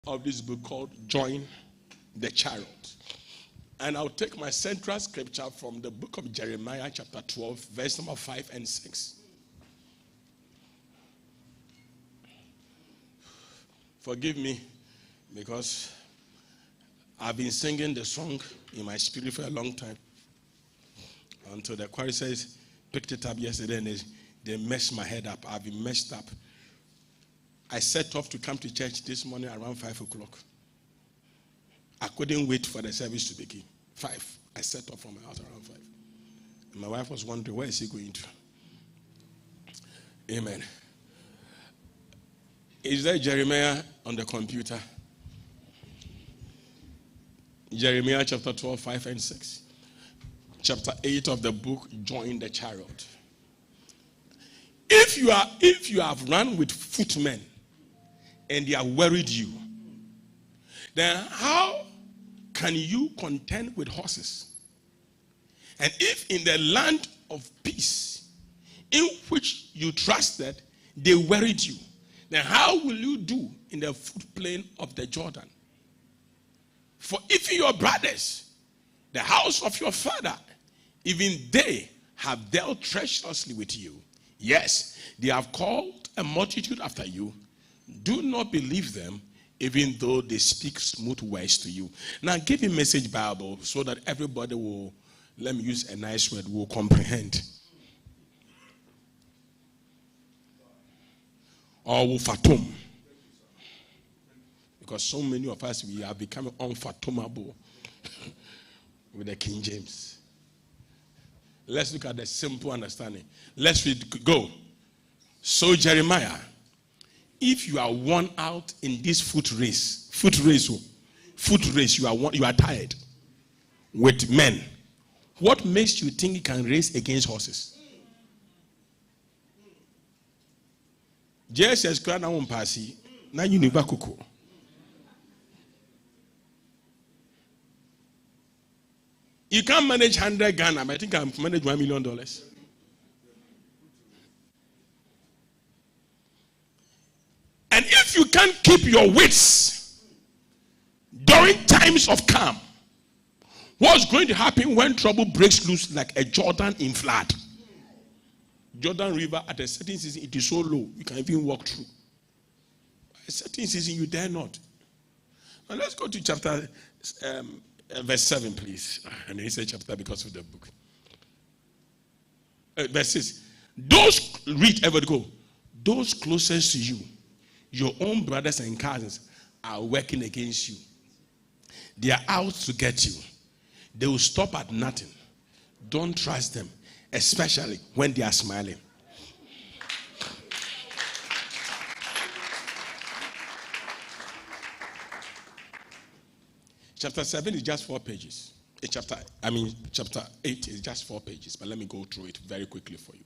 of this book called Join the Chariot. And I'll take my central scripture from the book of Jeremiah chapter 12, verse number 5 and 6. Forgive me because I've been singing the song in my spirit for a long time. Until the choir says, picked it up yesterday and they messed my head up. I've been messed up. I set off to come to church this morning around 5 o'clock. I couldn't wait for the service to begin. 5. I set off from my house around 5. And my wife was wondering, where is he going to? Amen. Is there Jeremiah on the computer? Jeremiah chapter 12, 5 and 6. Chapter 8 of the book, Join the Chariot. If you have run with footmen and they have worried you, then how can you contend with horses? And if in the land of peace in which you trusted, they worried you, then how will you do in the floodplain of the Jordan? For if your brothers, the house of your father, even they have dealt treacherously with you, yes, they have called a multitude after you, do not believe them, even though they speak smooth words to you. Now give me Message Bible so that everybody will, let me use a nice word, will comprehend. Or will fathom. Because so many of us, we are becoming unfathomable with the King James. Let's look at the simple understanding. Let's read, go. So Jeremiah, if you are worn out in this foot race, you are tired with men, what makes you think you can race against horses? Jesus Christ na umpasi na univa kuku. You can't manage 100 Ghana, but I think I can manage $1 million. And if you can't keep your wits during times of calm, what's going to happen when trouble breaks loose like a Jordan in flood? Jordan River at a certain season, it is so low, you can even walk through. At a certain season, you dare not. Now let's go to chapter verse 7, please. And he said chapter because of the book. Verse 6. Those closest to you, your own brothers and cousins, are working against you. They are out to get you. They will stop at nothing. Don't trust them, especially when they are smiling. Chapter 7 is just 4 pages. Chapter 8 is just 4 pages, but let me go through it very quickly for you.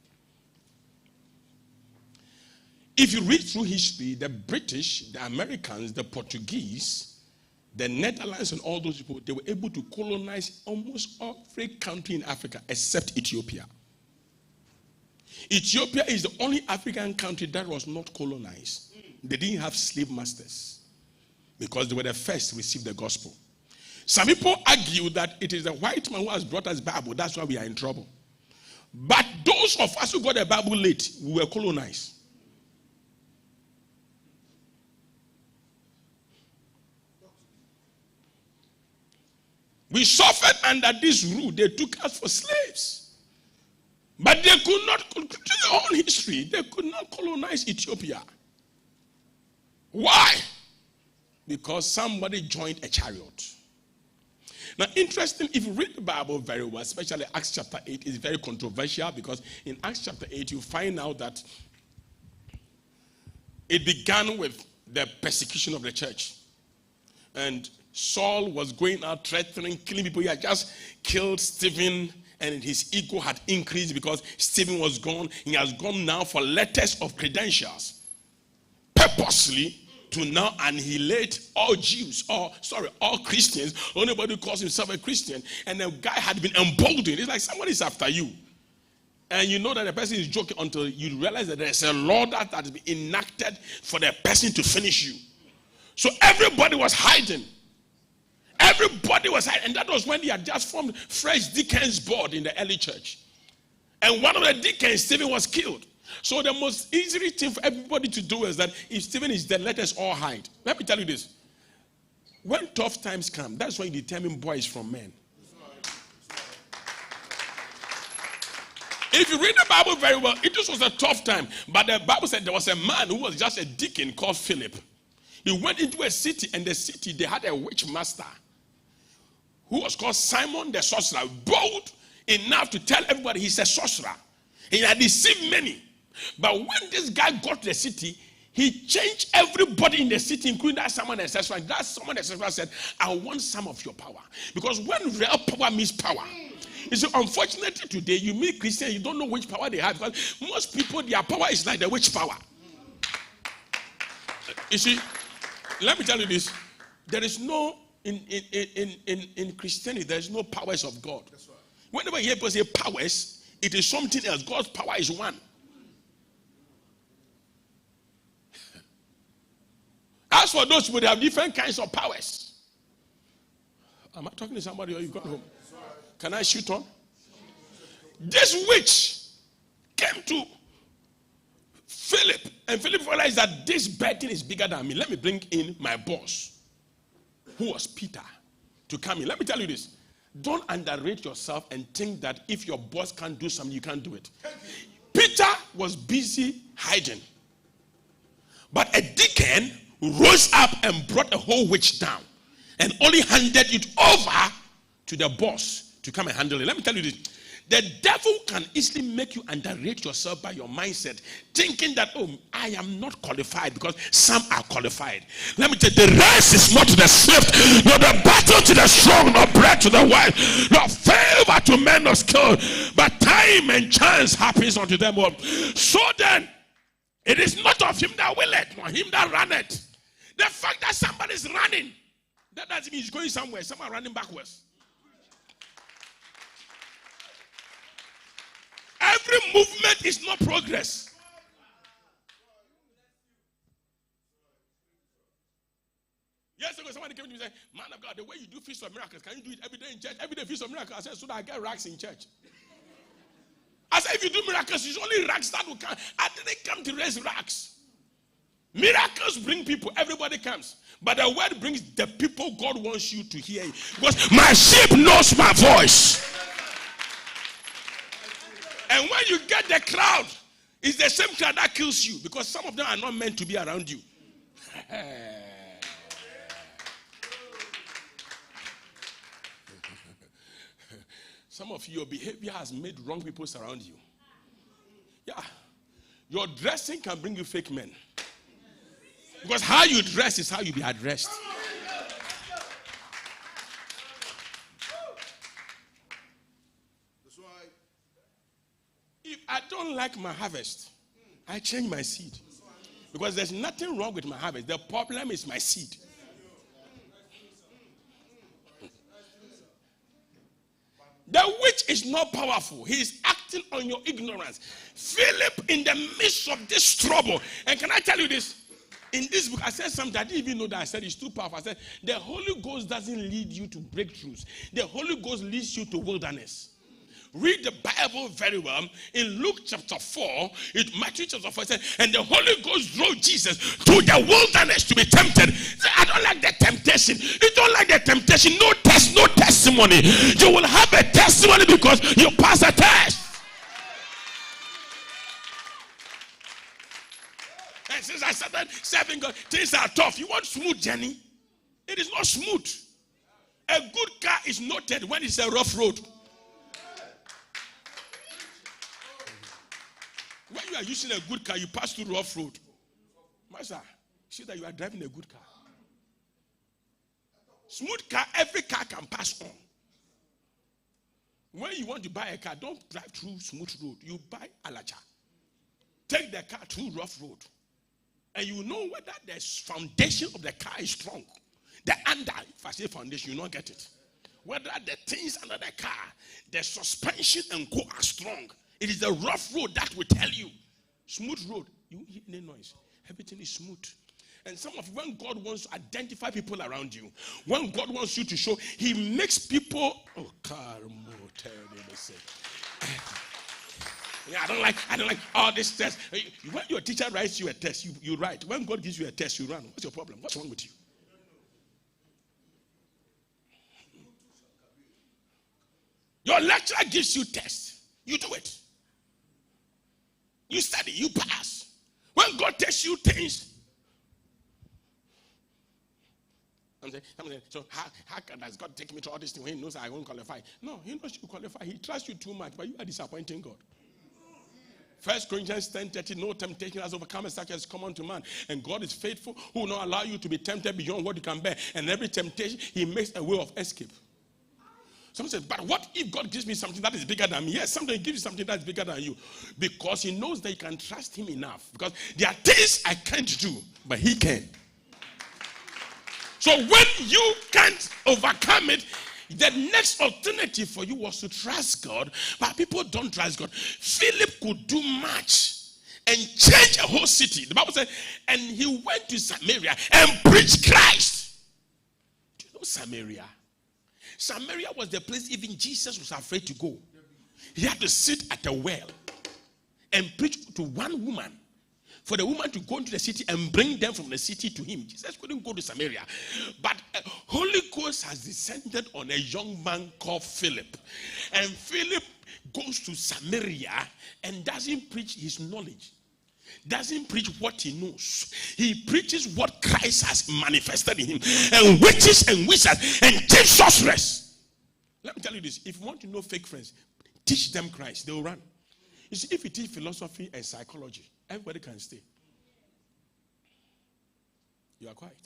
If you read through history, the British, the Americans, the Portuguese, the Netherlands, and all those people, they were able to colonize almost every country in Africa except Ethiopia. Ethiopia is the only African country that was not colonized. They didn't have slave masters because they were the first to receive the gospel. Some people argue that it is the white man who has brought us Bible. That's why we are in trouble. But those of us who got the Bible late, we were colonized. We suffered under this rule. They took us for slaves. But they could not, to their own history, they could not colonize Ethiopia. Why? Because somebody joined a chariot. Now, interesting, if you read the Bible very well, especially Acts chapter 8, is very controversial because in Acts chapter 8, you find out that it began with the persecution of the church. And Saul was going out threatening, killing people. He had just killed Stephen, and his ego had increased because Stephen was gone. He has gone now for letters of credentials, purposely to now annihilate all Jews, all Christians, or anybody who calls himself a Christian. And the guy had been emboldened. It's like somebody's after you. And you know that the person is joking until you realize that there's a law that has been enacted for the person to finish you. So everybody was hiding. Everybody was hiding. And that was when they had just formed fresh deacons board in the early church. And one of the deacons, Stephen, was killed. So the most easy thing for everybody to do is that if Stephen is dead, let us all hide. Let me tell you this. When tough times come, that's when you determine boys from men. If you read the Bible very well, it just was a tough time. But the Bible said there was a man who was just a deacon called Philip. He went into a city, and the city, they had a witch master who was called Simon the sorcerer, bold enough to tell everybody he's a sorcerer. He had deceived many. But when this guy got to the city, he changed everybody in the city, including that Simon the sorcerer. That Simon the sorcerer said, I want some of your power. Because when real power means power. You see, unfortunately today, you meet Christians, you don't know which power they have. Because most people, their power is like the witch power. You see, let me tell you this. There is no, in Christianity, there is no powers of God. That's right. Whenever you hear people say powers, it is something else. God's power is one. As for those people, they have different kinds of powers. Am I talking to somebody or you gone home? Can I shoot on? This witch came to Philip, and Philip realized that this burden is bigger than me. Let me bring in my boss, who was Peter, to come in. Let me tell you this. Don't underrate yourself and think that if your boss can't do something, you can't do it. Peter was busy hiding. But a deacon rose up and brought a whole witch down and only handed it over to the boss to come and handle it. Let me tell you this. The devil can easily make you underrate yourself by your mindset, thinking that, oh, I am not qualified because some are qualified. Let me tell you, the race is not to the swift, nor the battle to the strong, nor bread to the wise, nor favor to men of skill, but time and chance happens unto them all. So then, it is not of him that willeth, nor him that runneth. The fact that somebody is running, that doesn't mean he's going somewhere. Some are running backwards. Every movement is not progress. Years ago, somebody came to me and said, man of God, the way you do Feast of Miracles, can you do it every day in church? Every day Feast of Miracles. I said, so that I get racks in church. I said, if you do miracles, it's only racks that will come. I didn't come to raise racks. Miracles bring people. Everybody comes. But the word brings the people God wants you to hear. Because my sheep knows my voice. And when you get the crowd, it's the same crowd that kills you. Because some of them are not meant to be around you. Some of your behavior has made wrong people surround you. Yeah. Your dressing can bring you fake men. Because how you dress is how you be addressed. That's why if I don't like my harvest, I change my seed. Because there's nothing wrong with my harvest. The problem is my seed. The witch is not powerful. He is acting on your ignorance. Philip in the midst of this trouble. And can I tell you this? In this book, I said something I didn't even know that I said it's too powerful. I said, the Holy Ghost doesn't lead you to breakthroughs. The Holy Ghost leads you to wilderness. Read the Bible very well. In Luke chapter 4, in Matthew chapter 4, it said, and the Holy Ghost drove Jesus to the wilderness to be tempted. I don't like the temptation. You don't like the temptation. No test, no testimony. You will have a testimony because you pass a test. And since I started serving God, things are tough. You want smooth journey? It is not smooth. A good car is noted when it's a rough road. When you are using a good car, you pass through rough road. Master, see that you are driving a good car. Smooth car, every car can pass on. When you want to buy a car, don't drive through smooth road. You buy Alacha. Take the car through rough road. And you know whether the foundation of the car is strong. The under, if I say foundation, you don't get it. Whether the things under the car, the suspension and co are strong. It is the rough road that will tell you. Smooth road, you hear no noise. Everything is smooth. And some of you, when God wants to identify people around you, when God wants you to show, he makes people, yeah, I don't like all this test. When your teacher writes you a test, you write. When God gives you a test, you run. What's your problem? What's wrong with you? Your lecturer gives you tests. You do it. You study, you pass. When God tests you things, I'm saying, so how does God take me to all this thing when he knows I won't qualify? No, he knows you qualify. He trusts you too much, but you are disappointing God. 1 Corinthians 10:30, no temptation has overcome such as common to man. And God is faithful, who will not allow you to be tempted beyond what you can bear. And every temptation, he makes a way of escape. Someone says, but what if God gives me something that is bigger than me? Yes, sometimes he gives you something that is bigger than you. Because he knows that you can trust him enough. Because there are things I can't do, but he can. So when you can't overcome it, the next alternative for you was to trust God, but people don't trust God. Philip could do much and change a whole city. The Bible said, and he went to Samaria and preached Christ. Do you know Samaria? Samaria was the place even Jesus was afraid to go. He had to sit at a well and preach to one woman. For the woman to go into the city and bring them from the city to him. Jesus couldn't go to Samaria. But Holy Ghost has descended on a young man called Philip. And Philip goes to Samaria and doesn't preach his knowledge. Doesn't preach what he knows. He preaches what Christ has manifested in him. And witches and wizards and chief sorcerers. Let me tell you this. If you want to know fake friends, teach them Christ. They will run. You see, if you teach philosophy and psychology, everybody can stay. You are quiet.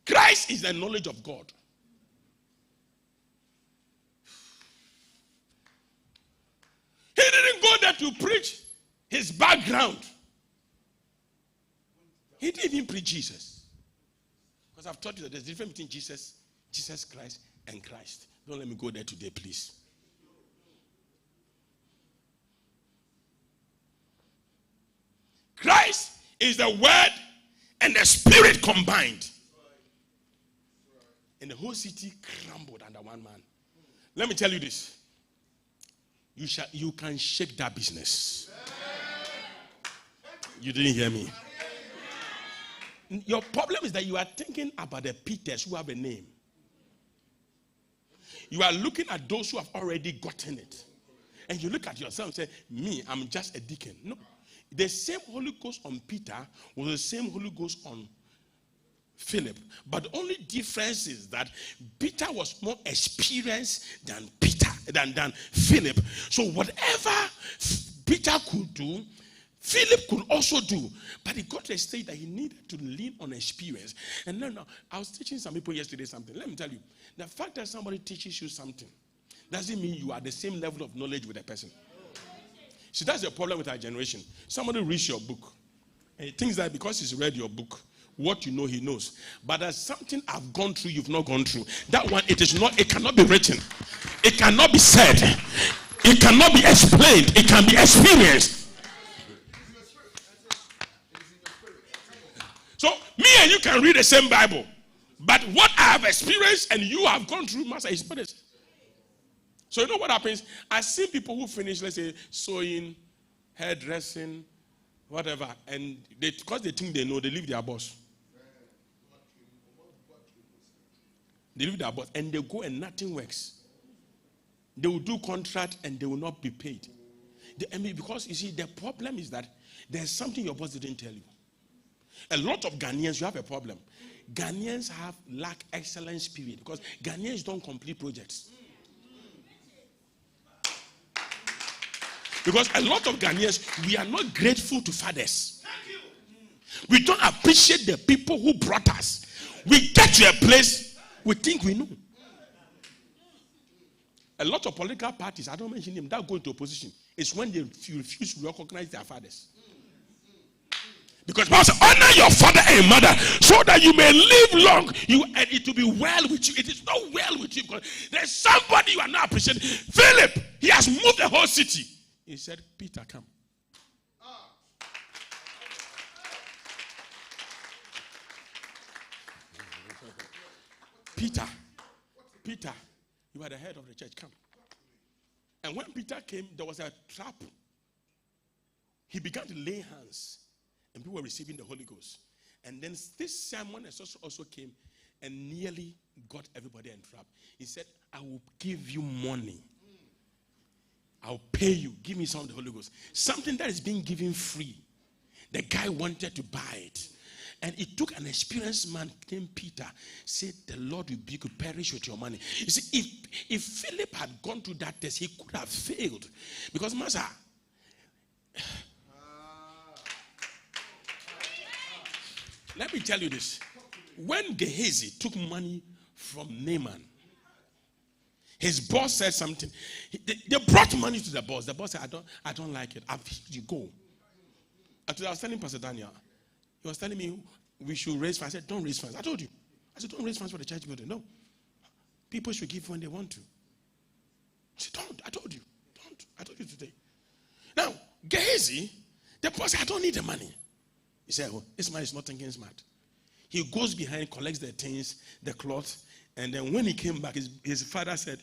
Christ is the knowledge of God. He didn't go there to preach his background. He didn't even preach Jesus. Because I've taught you that there's a difference between Jesus Christ, and Christ. Don't let me go there today, please. Christ is the word and the spirit combined. And the whole city crumbled under one man. Let me tell you this. You can shake that business. You didn't hear me. Your problem is that you are thinking about the Peters who have a name. You are looking at those who have already gotten it. And you look at yourself and say, me, I'm just a deacon. No. The same Holy Ghost on Peter was the same Holy Ghost on Philip. But the only difference is that Peter was more experienced than Philip. So whatever Peter could do, Philip could also do. But he got to a stage that he needed to lean on experience. And now, I was teaching some people yesterday something. Let me tell you, the fact that somebody teaches you something doesn't mean you are the same level of knowledge with a person. See, that's the problem with our generation. Somebody reads your book and he thinks that because he's read your book, what you know he knows. But there's something I've gone through you've not gone through. That one, it cannot be written. It cannot be said. It cannot be explained. It can be experienced. So me and you can read the same Bible, but what I have experienced and you have gone through must experience. So you know what happens? I've seen people who finish, let's say, sewing, hairdressing, whatever, and because they think they know, they leave their boss. They leave their boss and they go and nothing works. They will do contract and they will not be paid. Because you see, the problem is that there's something your boss didn't tell you. A lot of Ghanaians, you have a problem. Ghanaians lack excellent spirit because Ghanaians don't complete projects. Because a lot of Ghanaians, we are not grateful to fathers. We don't appreciate the people who brought us. We get to a place we think we know. A lot of political parties, I don't mention them, that go into opposition. It's when they refuse to recognize their fathers. Because Bible says, honor your father and mother so that you may live long and it will be well with you. It is not well with you because there's somebody you are not appreciating. Philip, he has moved the whole city. He said, Peter, come. Peter, you are the head of the church. Come. And when Peter came, there was a trap. He began to lay hands, and people were receiving the Holy Ghost. And then this Simon also came and nearly got everybody entrapped. He said, I will give you money. I'll pay you. Give me some of the Holy Ghost. Something that is being given free. The guy wanted to buy it. And it took an experienced man named Peter, said, the Lord will be to perish with your money. You see, if Philip had gone through that test, he could have failed. Because, Master, let me tell you this. When Gehazi took money from Naaman, his boss said something. They brought money to the boss. The boss said, I don't like it. You go. Until I was telling Pastor Daniel, he was telling me we should raise funds. I said, don't raise funds. I told you. I said, don't raise funds for the church building. No. People should give when they want to. I said, don't. I told you. Don't. I told you today. Now, Gehazi, the boss said, I don't need the money. He said, oh, this man is not thinking smart. He goes behind, collects the things, the cloth, and then when he came back, his father said,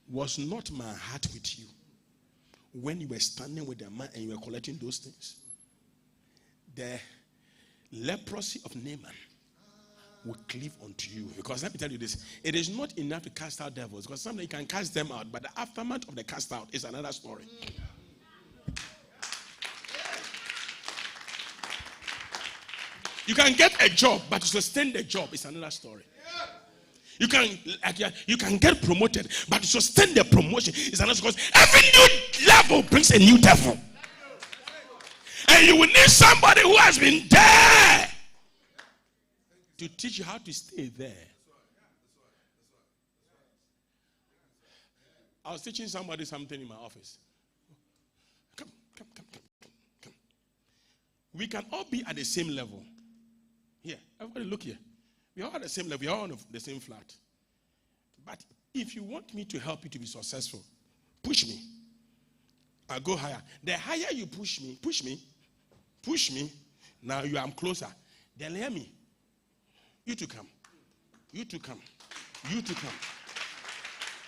was not my heart with you when you were standing with the man and you were collecting those things? The leprosy of Naaman will cleave unto you. Because let me tell you this, it is not enough to cast out devils, because sometimes you can cast them out, but the aftermath of the cast out is another story. You can get a job, but to sustain the job is another story. You can get promoted, but to sustain the promotion is another story. Because every new level brings a new devil. And you will need somebody who has been there to teach you how to stay there. I was teaching somebody something in my office. Come. We can all be at the same level. Here, everybody look here. We are all at the same level. We are all on the same flat. But if you want me to help you to be successful, push me. I'll go higher. The higher you push me, now I'm closer. Then hear me. You to come.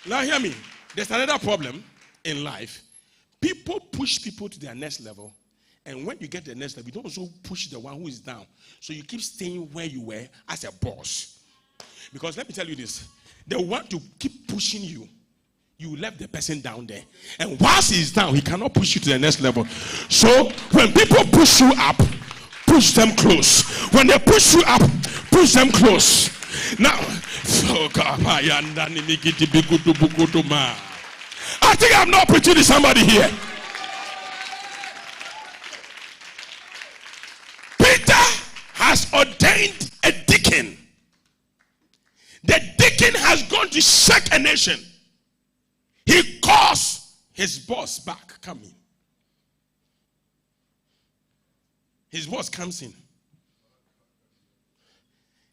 Now hear me. There's another problem in life. People push people to their next level. And when you get to the next level, you don't also push the one who is down. So you keep staying where you were as a boss. Because let me tell you this. They want to keep pushing you. You left the person down there. And whilst he's down, he cannot push you to the next level. So when people push you up, push them close. When they push you up, push them close. Now, I think I'm not preaching to somebody here. Has ordained a deacon. The deacon has gone to shake a nation. He calls his boss back. Come in. His boss comes in,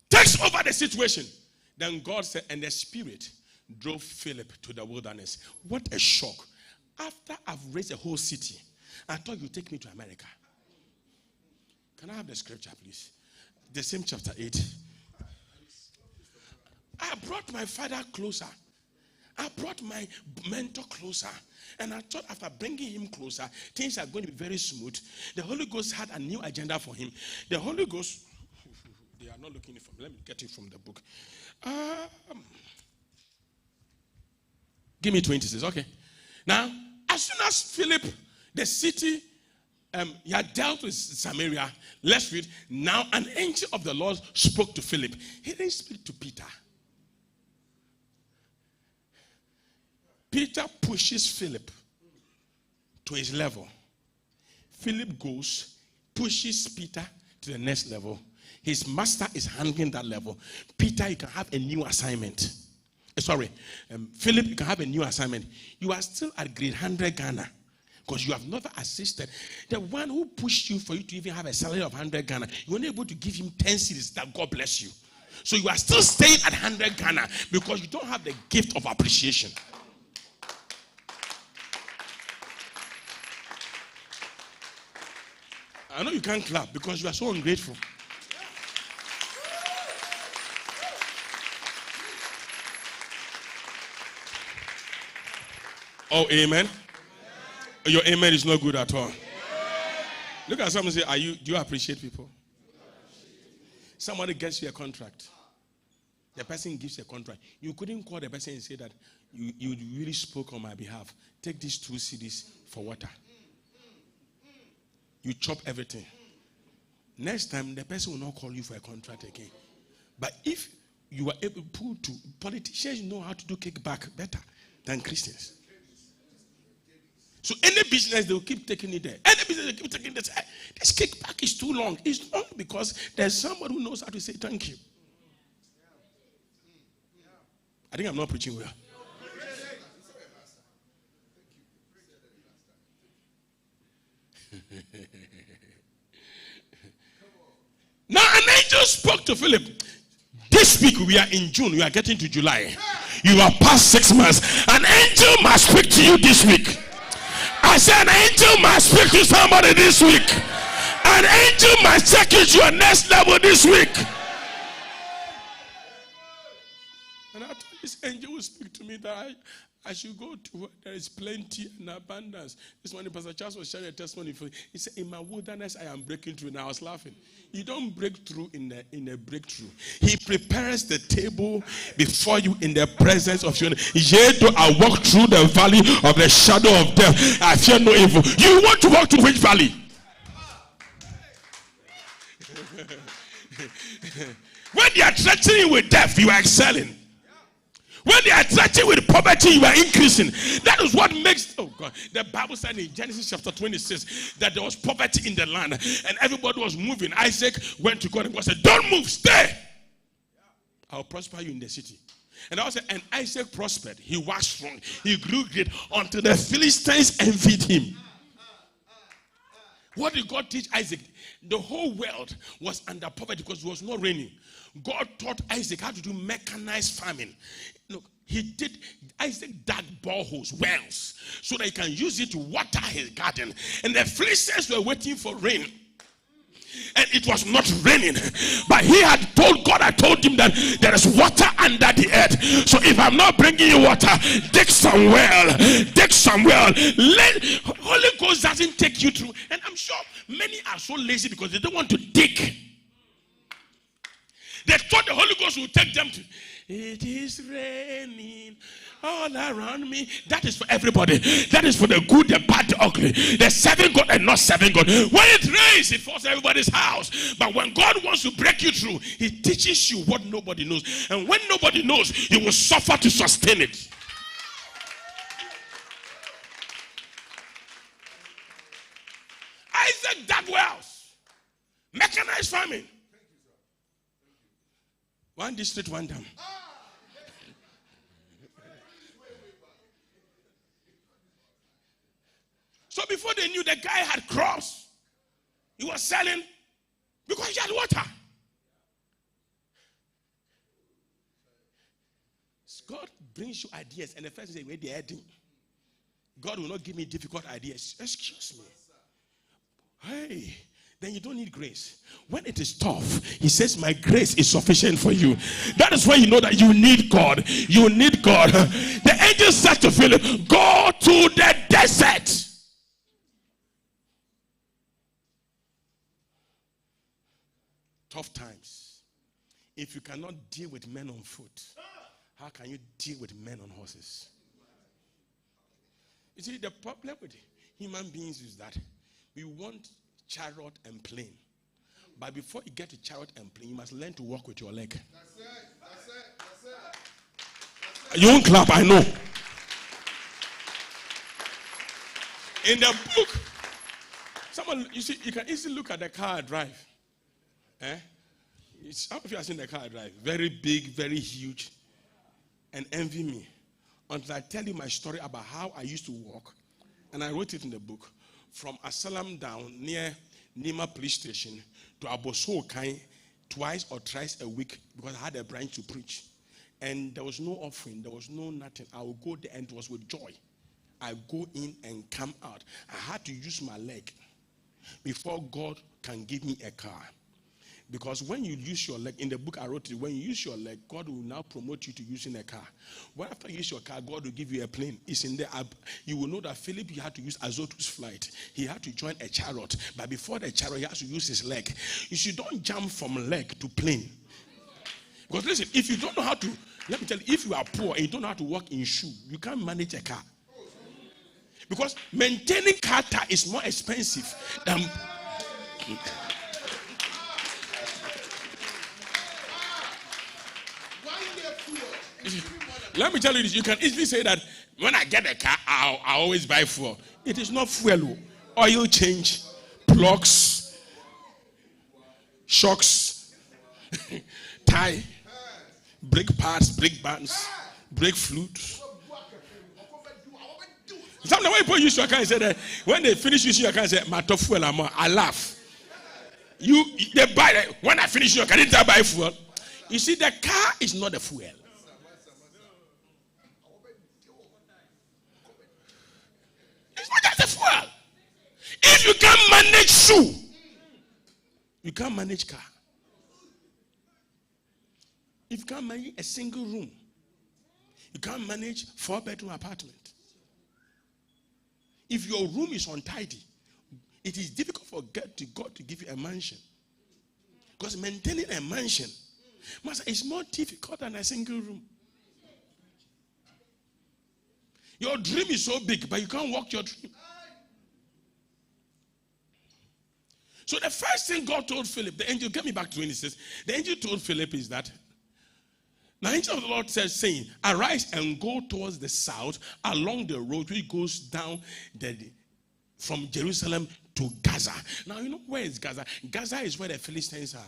takes over the situation. Then God said, and the Spirit drove Philip to the wilderness. What a shock. After I've raised a whole city, I thought you'd take me to America. Can I have the scripture, please? The same chapter 8. I brought my father closer. I brought my mentor closer. And I thought after bringing him closer, things are going to be very smooth. The Holy Ghost had a new agenda for him. The Holy Ghost, they are not looking for me. Let me get it from the book. Give me 26. Okay. Now, as soon as Philip, the city, he had dealt with Samaria. Let's read. Now an angel of the Lord spoke to Philip. He didn't speak to Peter. Peter pushes Philip to his level. Philip goes, pushes Peter to the next level. His master is handling that level. Peter, you can have a new assignment. Philip, you can have a new assignment. You are still at grade 100 Ghana. Because you have never assisted. The one who pushed you for you to even have a salary of 100 Ghana, you were not able to give him 10 cities that God bless you. So you are still staying at 100 Ghana because you don't have the gift of appreciation. I know you can't clap because you are so ungrateful. Oh, amen. Your amen is not good at all. Look at someone and say, do you appreciate people? Somebody gets you a contract. The person gives you a contract. You couldn't call the person and say that you really spoke on my behalf. Take these 2 CDs for water. You chop everything. Next time, the person will not call you for a contract again. But if you are able to, politicians know how to do kickback better than Christians. So any business, they will keep taking it there. Any business, they keep taking it there. This kickback is too long. It's long because there's somebody who knows how to say thank you. I think I'm not preaching well. Now an angel spoke to Philip. This week we are in June. We are getting to July. You are past 6 months. An angel must speak to you this week. I said an angel must speak to somebody this week. An angel must take you to your next level this week. And I thought this angel will speak to me that I should go to where there is plenty and abundance. This morning, Pastor Charles was sharing a testimony for me. He said, in my wilderness, I am breaking through. And I was laughing. You don't break through in a breakthrough. He prepares the table before you in the presence of your enemy. Yea, though I walk through the valley of the shadow of death, I fear no evil. You want to walk through which valley? When they are threatening you with death, you are excelling. When they are threatening with poverty, you are increasing. That is what makes, oh God, the Bible said in Genesis chapter 26 that there was poverty in the land and everybody was moving. Isaac went to God and God said, don't move, stay. I'll prosper you in the city. And also, and Isaac prospered. He was strong. He grew great until the Philistines envied him. What did God teach Isaac? The whole world was under poverty because it was not raining. God taught Isaac how to do mechanized farming. Look, Isaac dug boreholes, wells, so that he can use it to water his garden. And the Philistines were waiting for rain. And it was not raining. But he had told God, I told him that there is water under the earth. So if I'm not bringing you water, dig some well. Dig some well. Holy Ghost doesn't take you through. And I'm sure many are so lazy because they don't want to dig. They thought the Holy Ghost would take them to. It is raining all around me. That is for everybody. That is for the good, the bad, the ugly. The serving God and not serving God. When it rains, it falls everybody's house. But when God wants to break you through, He teaches you what nobody knows. And when nobody knows, you will suffer to sustain it. Isaac dug wells. Mechanized farming. One district, one dam. So before they knew, the guy had crops. He was selling because he had water. God brings you ideas, and the first thing where they're heading. God will not give me difficult ideas. Excuse me. Hey. Then you don't need grace. When it is tough, He says, my grace is sufficient for you. That is when you know that you need God. You need God. The angel said to Philip, go to the desert. Tough times. If you cannot deal with men on foot, how can you deal with men on horses? You see, the problem with human beings is that we want chariot and plane. But before you get to chariot and plane, you must learn to walk with your leg. That's it. That's it. That's it. You won't clap, I know. In the book, someone, you see, you can easily look at the car I drive. Some of you have seen the car I drive. Very big, very huge. And envy me. Until I tell you my story about how I used to walk. And I wrote it in the book. From Asalam down near Nima police station to Abosokai twice or thrice a week because I had a branch to preach. And there was no offering, there was no nothing. I would go there and it was with joy. I go in and come out. I had to use my leg before God can give me a car. Because when you use your leg, in the book I wrote it, when you use your leg, God will now promote you to using a car. When after you use your car, God will give you a plane. It's in there. You will know that Philip, he had to use Azotus flight. He had to join a chariot. But before the chariot, he has to use his leg. You should don't jump from leg to plane. Because listen, if you don't know how to, let me tell you, if you are poor and you don't know how to walk in shoe, you can't manage a car. Because maintaining car tire is more expensive than... Let me tell you this. You can easily say that when I get a car, I always buy fuel. It is not fuel. Oil change, plugs, shocks, tie, brake pads, brake bands, brake fluid. Sometimes when people use your car and say that when they finish using your car and say, "Mato fuel, I laugh." They buy it. When I finish your car, didn't I buy fuel? You see, the car is not the fuel. It's not just the fuel. If you can't manage shoe, you can't manage car. If you can't manage a single room, you can't manage 4-bedroom apartment. If your room is untidy, it is difficult for God to give you a mansion. Because maintaining a mansion, master, is more difficult than a single room. Your dream is so big, but you can't walk your dream. So the first thing God told Philip, the angel, get me back to 26. The angel told Philip is that, the angel of the Lord says, saying, arise and go towards the south along the road which goes down from Jerusalem to Gaza. Now, you know where is Gaza? Gaza is where the Philistines are.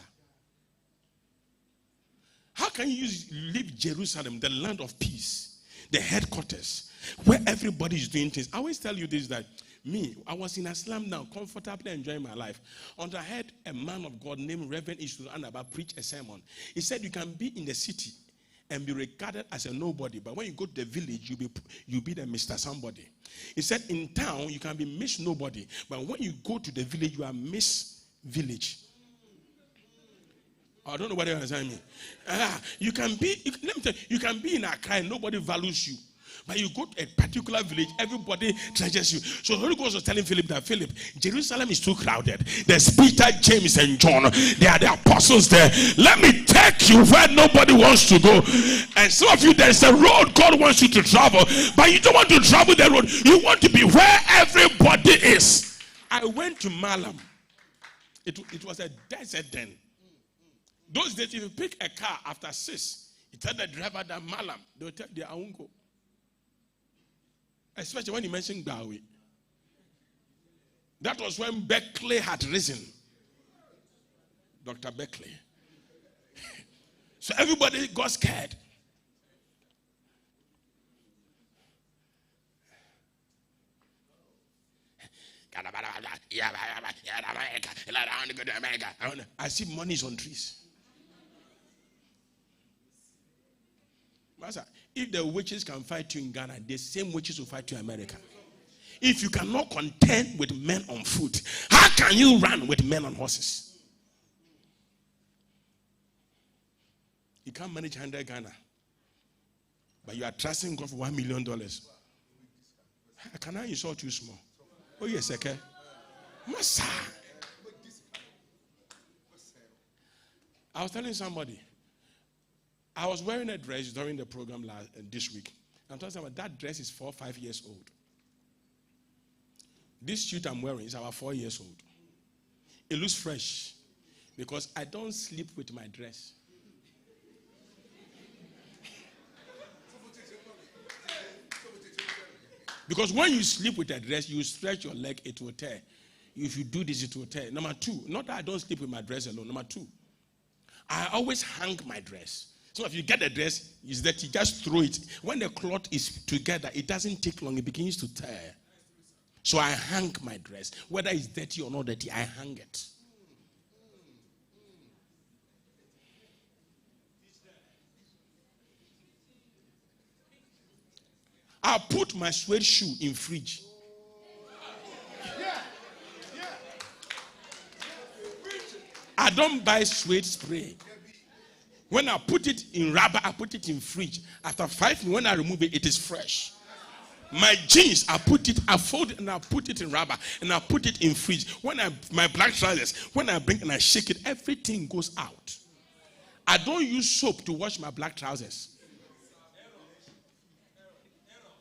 How can you leave Jerusalem, the land of peace, the headquarters, where everybody is doing things? I always tell you this, that I was in Islam now, comfortably enjoying my life, until I heard a man of God named Reverend Ishmael Anaba preach a sermon. He said you can be in the city and be regarded as a nobody, but when you go to the village, you'll be the Mr. Somebody. He said in town, you can be Miss Nobody, but when you go to the village, you are Miss Village. I don't know what you understand me. You can be, let me tell you, you can be in Accra and nobody values you. But you go to a particular village, everybody treasures you. So the Holy Ghost was telling Philip that, Philip, Jerusalem is too crowded. There's Peter, James, and John. They are the apostles there. Let me take you where nobody wants to go. And some of you, there's a road God wants you to travel, but you don't want to travel the road. You want to be where everybody is. I went to Malam. It was a desert then. Those days, if you pick a car after 6, you tell the driver that Malam, they'll tell you, I won't go. Especially when you mentioned Gawi. That was when Beckley had risen. Dr. Beckley. So everybody got scared. I see monies on trees. Master, if the witches can fight you in Ghana, the same witches will fight you in America. If you cannot contend with men on foot, how can you run with men on horses? You can't manage 100 Ghana, but you are trusting God for $1 million. Can I insult you small? Oh yes, okay. Master, I was telling somebody, I was wearing a dress during the program this week. I'm talking about that dress is 4 or 5 years old. This suit I'm wearing is about 4 years old. It looks fresh because I don't sleep with my dress. Because when you sleep with a dress, you stretch your leg, it will tear. If you do this, it will tear. Number 2, not that I don't sleep with my dress alone. Number 2, I always hang my dress. So if you get the dress, is that you just throw it. When the cloth is together, it doesn't take long. It begins to tear. So I hang my dress. Whether it's dirty or not dirty, I hang it. I put my suede shoe in fridge. I don't buy sweat spray. When I put it in rubber, I put it in fridge. After 5 minutes, when I remove it, it is fresh. My jeans, I fold it and I put it in rubber and I put it in fridge. My black trousers, when I bring and I shake it, everything goes out. I don't use soap to wash my black trousers.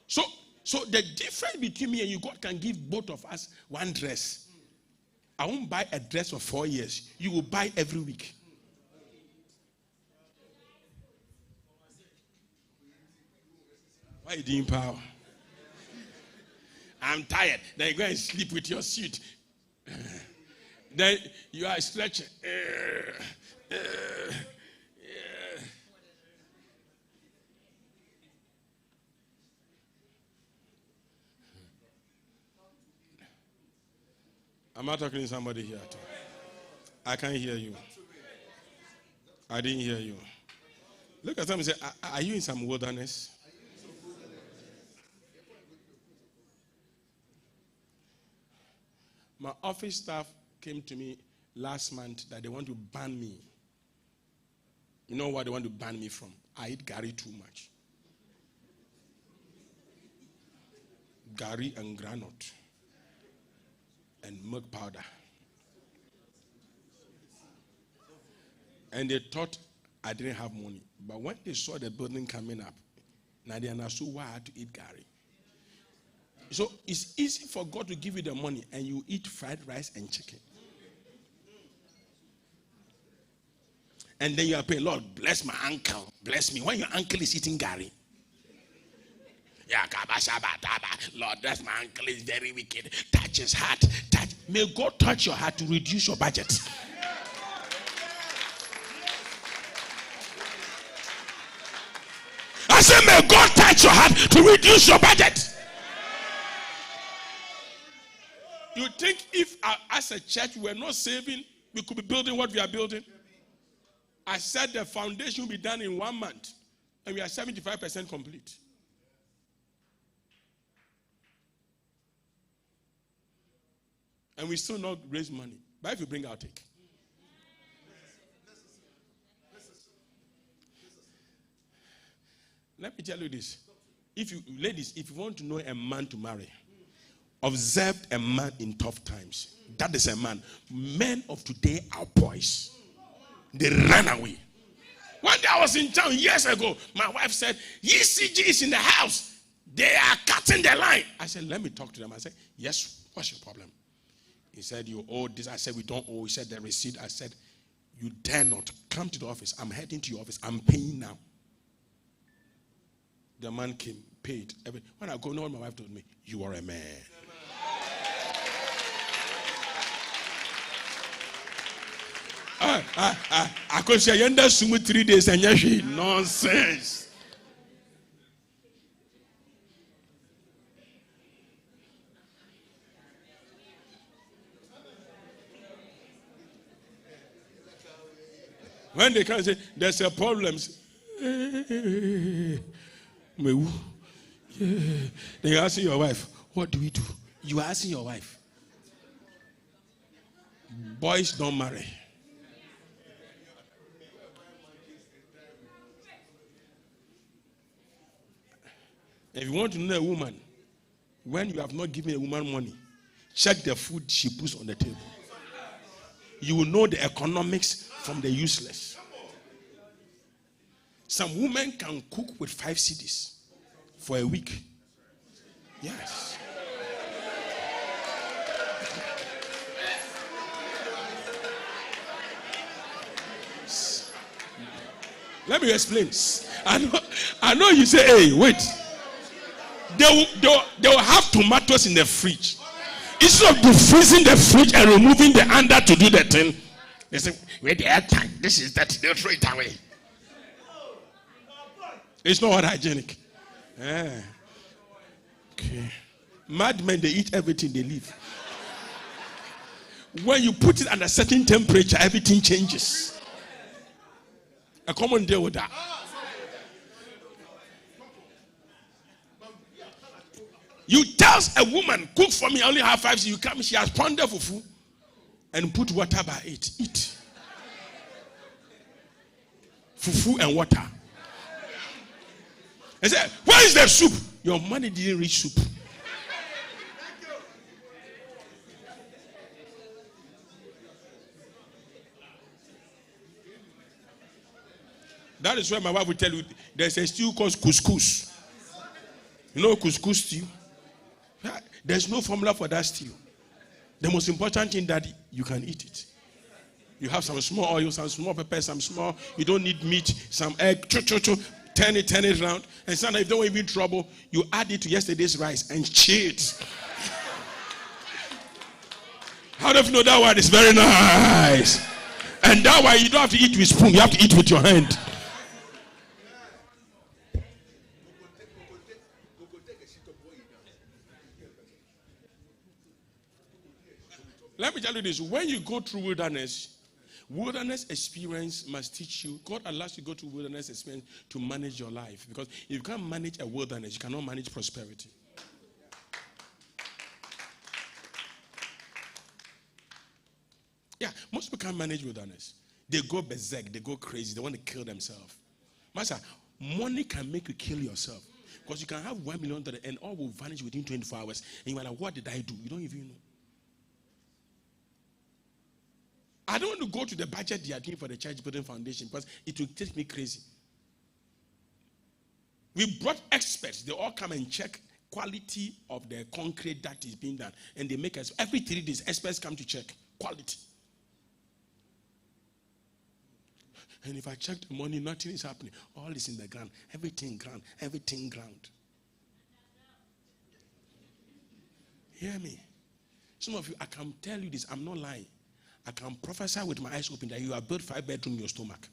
So the difference between me and you, God can give both of us one dress. I won't buy a dress for 4 years. You will buy every week. Why are you doing power? I'm tired. Then you go and sleep with your suit. Then you are stretching. I'm not talking to somebody here at all. I can't hear you. I didn't hear you. Look at somebody and say, are you in some wilderness? My office staff came to me last month that they want to ban me. You know what they want to ban me from? I eat gari too much. Gari and granite and milk powder. And they thought I didn't have money. But when they saw the building coming up, now they understood why I had to eat gari. So it's easy for God to give you the money and you eat fried rice and chicken. And then you are praying, Lord, bless my uncle. Bless me. When your uncle is eating gari. Lord, bless my uncle, is very wicked. Touch his heart. May God touch your heart to reduce your budget. I said, may God touch your heart to reduce your budget. You think if as a church we are not saving, we could be building what we are building? I said the foundation will be done in 1 month, and we are 75% complete. And we still not raise money. But if you bring, I'll take. Let me tell you this. Ladies, if you want to know a man to marry, observe a man in tough times. That is a man. Men of today are boys. They ran away. One day I was in town years ago. My wife said, ECG is in the house. They are cutting the line. I said, let me talk to them. I said, yes, what's your problem? He said, you owe this. I said, we don't owe. He said, the receipt. I said, you dare not come to the office. I'm heading to your office. I'm paying now. The man came, paid. When I go, no, my wife told me, you are a man. I could say, yonder sumu 3 days and yashi nonsense. When they come and say, there's a problem. Then you're asking your wife, what do we do? You are asking your wife. Boys don't marry. If you want to know a woman, when you have not given a woman money, check the food she puts on the table. You will know the economics from the useless. Some women can cook with 5 cedis for a week. Yes. Let me explain. I know you say, hey, wait. They will have tomatoes in the fridge. Instead of defreezing the fridge and removing the under to do the thing, they say, wait, the air tank, this is that, they'll throw it away. It's not hygienic. Yeah. Okay. Madmen, they eat everything, they leave. When you put it at a certain temperature, everything changes. A common deal with that. You tell a woman, cook for me, I only have 5 cedis. You come, she has pounded fufu and put water by it. Eat. fufu and water. I said, where is the soup? Your money didn't reach soup. That is why my wife will tell you there's a stew called couscous. You know couscous stew? There's no formula for that stew. The most important thing that you can eat it. You have some small oil, some small pepper, some small, you don't need meat, some egg, turn it around. And sometimes if you don't want to be in trouble, you add it to yesterday's rice and chew it. How do you know that one is very nice? And that one you don't have to eat with spoon, you have to eat with your hand. Let me tell you this, when you go through wilderness experience must teach you, God allows you to go through wilderness experience to manage your life. Because if you can't manage a wilderness, you cannot manage prosperity. Yeah, most people can't manage wilderness. They go berserk, they go crazy, they want to kill themselves. Master, money can make you kill yourself. Because you can have $1 million and all will vanish within 24 hours. And you're like, what did I do? You don't even know. I don't want to go to the budget they are doing for the church building foundation because it will take me crazy. We brought experts. They all come and check quality of the concrete that is being done. And they make us, every 3 days, experts come to check quality. And if I check the money, nothing is happening. All is in the ground. Everything ground. Everything ground. Hear me. Some of you, I can tell you this, I'm not lying. I can prophesy with my eyes open that you have built 5 bedrooms in your stomach.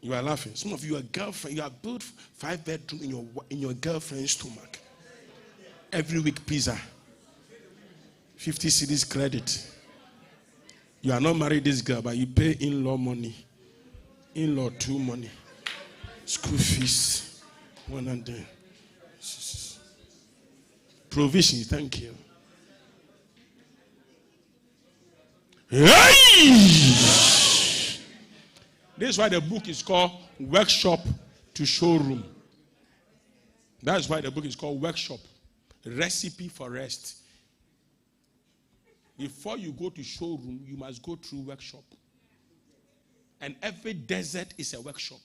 You are laughing. Some of you, your girlfriend, you have built 5 bedrooms in your girlfriend's stomach. Every week pizza. 50 cedis credit. You are not married this girl, but you pay in-law money. In-law 2 money. School fees. 100. Provision, thank you. Hey! This is why the book is called Workshop to Showroom. That's why the book is called Workshop. Recipe for Rest. Before you go to showroom, you must go through workshop. And every desert is a workshop.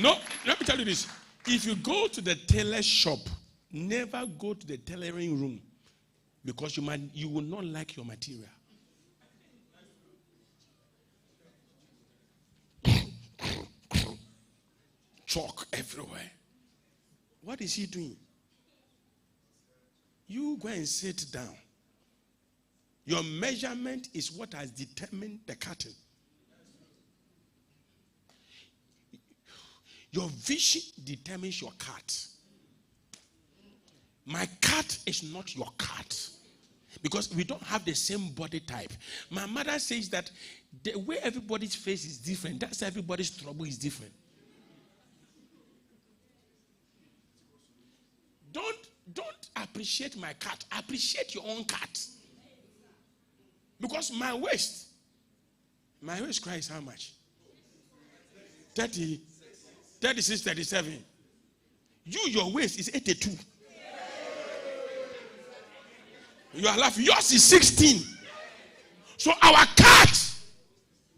No, let me tell you this. If you go to the tailor shop, never go to the tailoring room because you will not like your material. Chalk everywhere. What is he doing? You go and sit down. Your measurement is what has determined the curtain. Your vision determines your cut. My cut is not your cut. Because we don't have the same body type. My mother says that the way everybody's face is different, that's everybody's trouble is different. Don't appreciate my cut. Appreciate your own cut. Because my waist cries how much? 30. 36, 37. Your waist is 82. You are laughing. Yours is 16. So our cut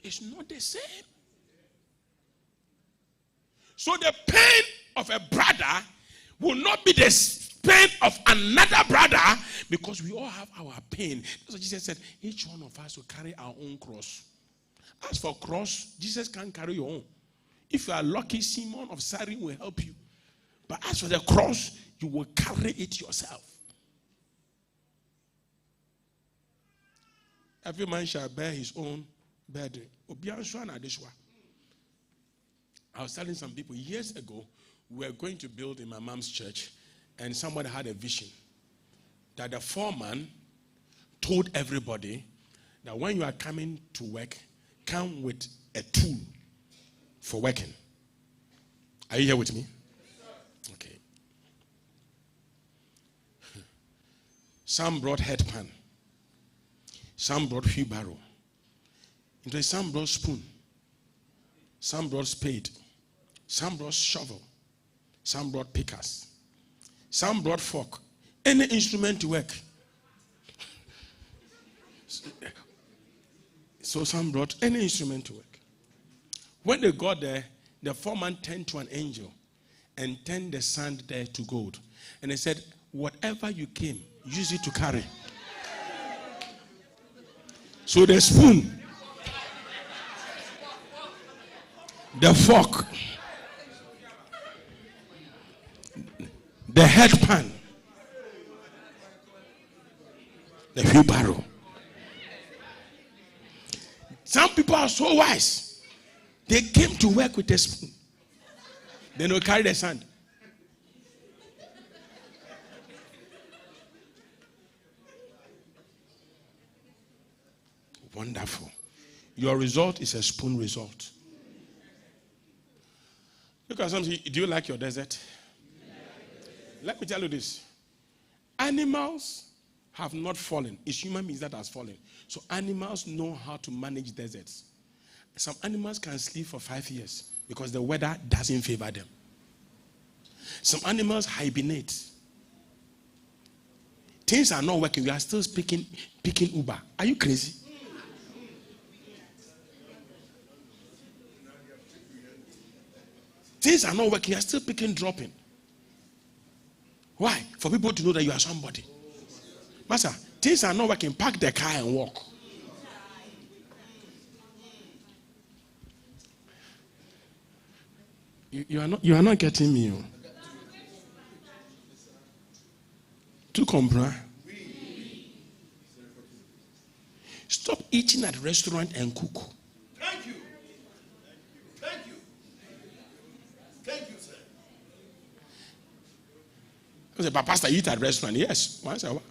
is not the same. So the pain of a brother will not be the pain of another brother because we all have our pain. That's what Jesus said. Each one of us will carry our own cross. As for cross, Jesus can't carry your own. If you are lucky, Simon of Cyrene will help you. But as for the cross, you will carry it yourself. Every man shall bear his own burden. I was telling some people years ago, we were going to build in my mom's church, and somebody had a vision that the foreman told everybody that when you are coming to work, come with a tool for working. Are you here with me? Okay. Some brought headpan. Some brought wheelbarrow. Some brought spoon. Some brought spade. Some brought shovel. Some brought pickers. Some brought fork. Any instrument to work. So some brought any instrument to work. When they got there, the foreman turned to an angel and turned the sand there to gold. And he said, whatever you came, use it to carry. So the spoon, the fork, the headpan, the wheelbarrow. Some people are so wise. They came to work with a spoon. Then they'll carry the sand. Wonderful. Your result is a spoon result. Look at something. Do you like your desert? Let me tell you this. Animals have not fallen. It's human beings that has fallen. So animals know how to manage deserts. Some animals can sleep for 5 years because the weather doesn't favor them. Some animals hibernate. Things are not working. We are still picking Uber. Are you crazy? Things are not working. You are still dropping. Why? For people to know that you are somebody. Master, things are not working. Park the car and walk. You are not getting me. Tu comprends? Stop eating at restaurant and cook. Thank you. Thank you. Thank you, sir. I said, but Pastor, eat at restaurant. Yes. Once a while.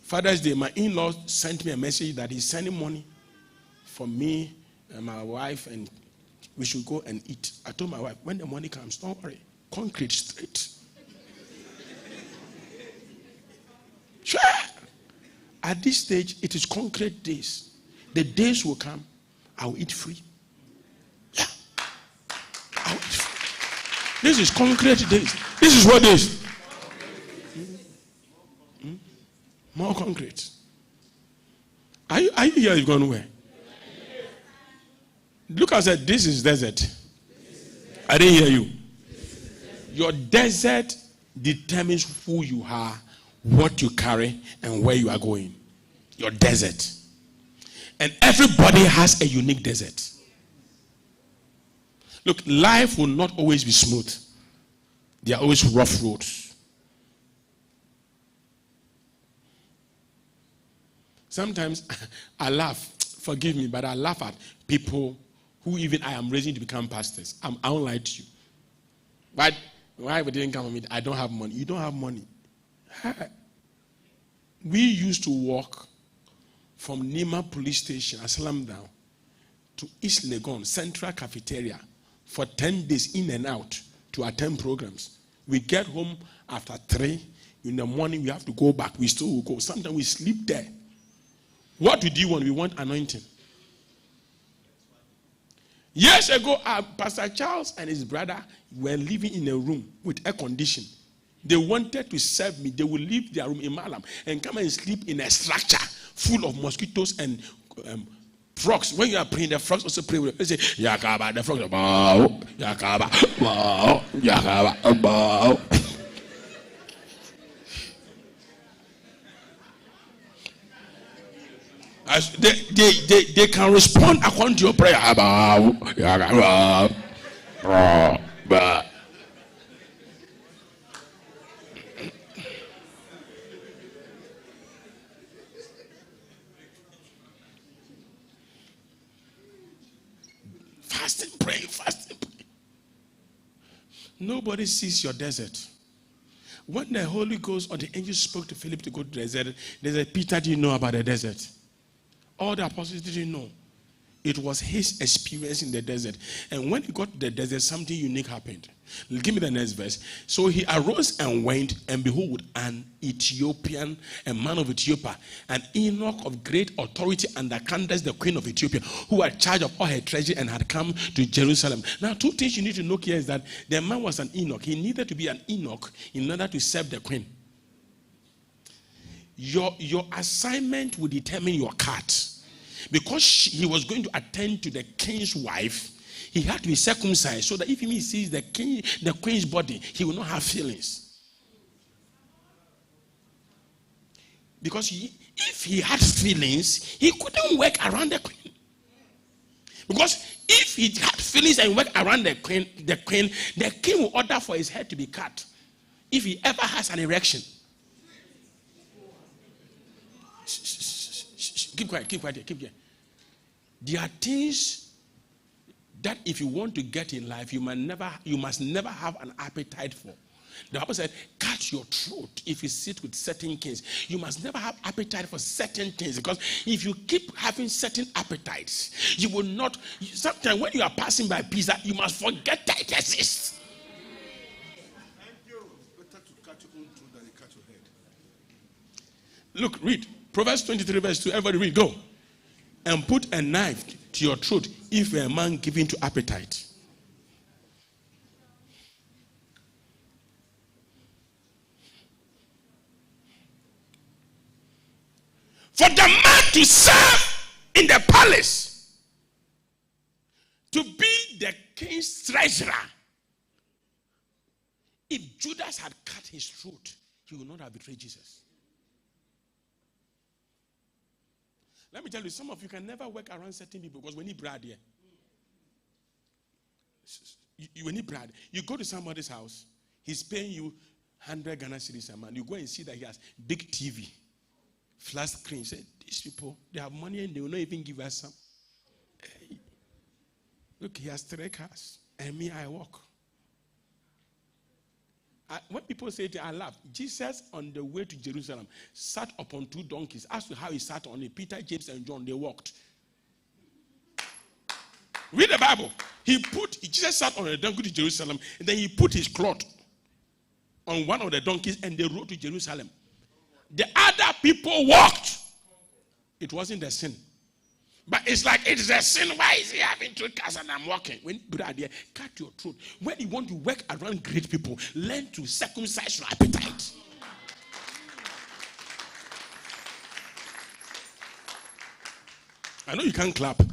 Father's Day, my in-law sent me a message that he's sending money for me and my wife, and we should go and eat. I told my wife, when the money comes, don't worry. Concrete straight. Sure. At this stage, it is concrete days. The days will come, I will eat free. Yeah. I will eat free. This is concrete days. This is what is. More concrete. Are you here? You've gone where? Look, I said, this is desert. I didn't hear you. Your desert determines who you are, what you carry, and where you are going. Your desert. And everybody has a unique desert. Look, life will not always be smooth. There are always rough roads. Sometimes I laugh, forgive me, but I laugh at people who even I am raising to become pastors. I don't lie to you. But why we didn't come with me? I don't have money. You don't have money. We used to walk from Nima police station, Aslam down, to East Legon, Central Cafeteria, for 10 days in and out to attend programs. We get home after 3 in the morning. We have to go back. We still will go. Sometimes we sleep there. What do you want? We want anointing. Years ago, Pastor Charles and his brother were living in a room with air conditioning. They wanted to serve me. They would leave their room in Malam and come and sleep in a structure full of mosquitoes and frogs. When you are praying, the frogs also pray with them. They say, Yakaba, the frogs, bow, Yakaba, bow, Yakaba, bow. As they can respond according to your prayer. Fasting, pray, fasting, pray. Nobody sees your desert. When the Holy Ghost or the angel spoke to Philip to go to the desert, they said, Peter didn't know about the desert. All the apostles didn't know. It was his experience in the desert. And when he got to the desert, something unique happened. Give me the next verse. So he arose and went, and behold, an Ethiopian, a man of Ethiopia, an eunuch of great authority under Candace, the queen of Ethiopia, who had charge of all her treasure and had come to Jerusalem. Now, two things you need to know here is that the man was an eunuch. He needed to be an eunuch in order to serve the queen. Your assignment will determine your cut. Because he was going to attend to the king's wife, he had to be circumcised so that if he sees the queen's body, he will not have feelings. Because if he had feelings, he couldn't work around the queen. Because if he had feelings and worked around the queen will order for his head to be cut if he ever has an erection. Keep quiet. There are things that if you want to get in life, you must never have an appetite for. The Bible said, cut your throat if you sit with certain kings. You must never have appetite for certain things, because if you keep having certain appetites, you will not. Sometimes when you are passing by pizza, you must forget that it exists. Thank you. Better to cut your own throat than you cut your head. Look, read. Proverbs 23 verse 2. Everybody read. Go. And put a knife to your throat if a man given to appetite. For the man to serve in the palace, to be the king's treasurer, if Judas had cut his throat, he would not have betrayed Jesus. Let me tell you, some of you can never work around certain people because we need bread here. You need bread. You go to somebody's house, he's paying you 100 Ghana cedis a month. You go and see that he has big TV, flat screen. Say, these people, they have money and they will not even give us some. Hey, look, he has 3 cars, and me, I walk. When people say it, I laugh. Jesus, on the way to Jerusalem, sat upon 2 donkeys. As to how he sat on it, Peter, James, and John, they walked. Read the Bible. Jesus sat on a donkey to Jerusalem, and then he put his cloth on one of the donkeys, and they rode to Jerusalem. The other people walked. It wasn't a sin. But it's like it's a sin. Why is he having 2 cars and I'm walking? When brother, cut your throat. When you want to work around great people, learn to circumcise your appetite. I know you can't clap.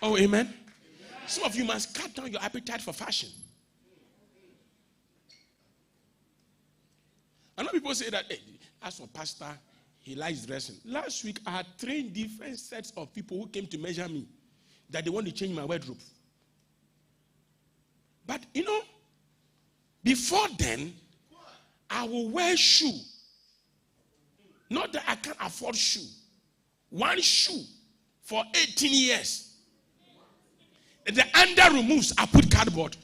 Oh, amen. Some of you must cut down your appetite for fashion. I know people say that, hey, as for pastor, he likes dressing. Last week, I had 3 different sets of people who came to measure me that they want to change my wardrobe. But, before then, I will wear shoe. Not that I can't afford shoe. 1 shoe for 18 years. The under removes, I put cardboard.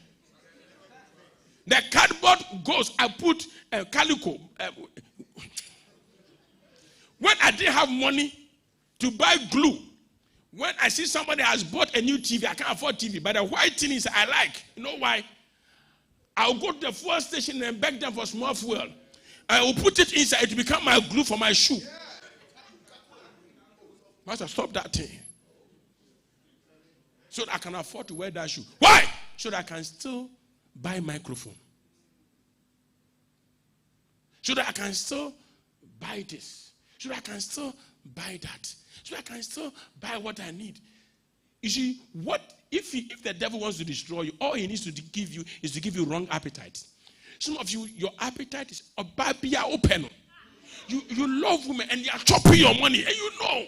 The cardboard goes, I put calico. When I didn't have money to buy glue, when I see somebody has bought a new TV, I can't afford TV, but the white thing is I like. You know why? I'll go to the fuel station and beg them for small fuel. I will put it inside to become my glue for my shoe. Master, stop that thing. So that I can afford to wear that shoe. Why? So that I can still buy microphone. So that I can still buy this. So that I can still buy that. So that I can still buy what I need. You see, what if the devil wants to destroy you, all he needs to give you is to give you wrong appetite. Some of you, your appetite is open. You love women and they are chopping your money, and you know.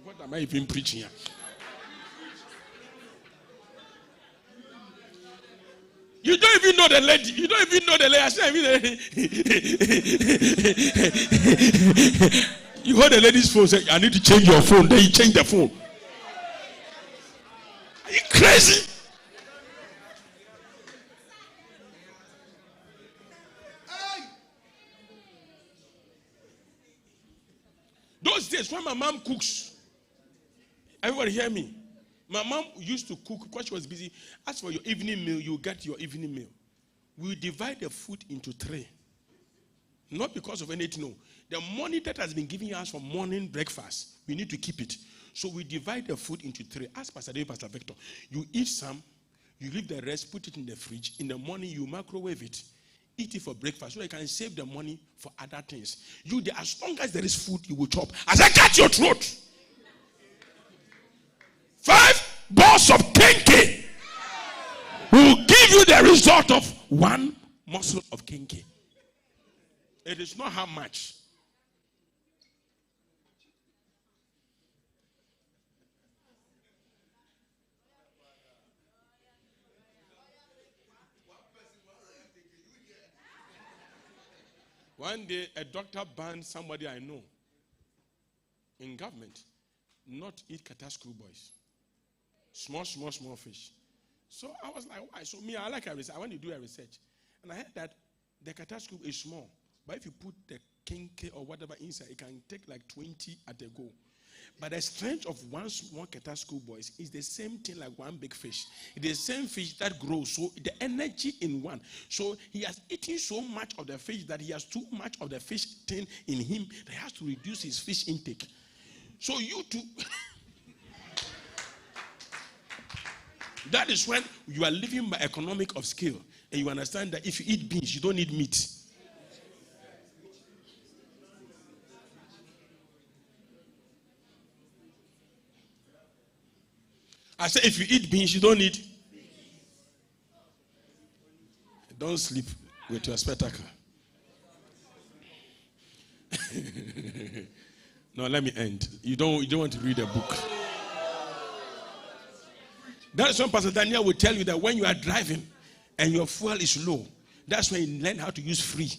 What am I even preaching here? You don't even know the lady. You don't even know the lady. You heard the lady's phone say, I need to change your phone. Then you change the phone. Are you crazy? those days when my mom cooks, everybody hear me. My mom used to cook because she was busy. As for your evening meal, you get your evening meal. We divide the food into 3. Not because of anything, no. The money that has been given us for morning breakfast, we need to keep it. So we divide the food into 3. Ask Pastor David, Pastor Victor. You eat some, you leave the rest, put it in the fridge. In the morning, you microwave it. Eat it for breakfast so you can save the money for other things. As long as there is food, you will chop. As I cut your throat. 5 balls of kinky will give you the result of 1 morsel of kinky. It is not how much. One day, a doctor banned somebody I know in government not eat kata schoolboys. Small fish. So I was like, why? So me, I like a research. I want to do a research. And I heard that the kata school is small. But if you put the kinky or whatever inside, it can take like 20 at a go. But the strength of 1 small kata schoolboys is the same thing like 1 big fish. It's the same fish that grows. So the energy in one. So he has eaten so much of the fish that he has too much of the fish thing in him that he has to reduce his fish intake. So you too. That is when you are living by economic of scale. And you understand that if you eat beans, you don't need meat. I said, if you eat beans, you don't need. Don't sleep with your spectacle. No, let me end. You don't want to read a book. That's when Pastor Daniel will tell you that when you are driving and your fuel is low, that's when you learn how to use free.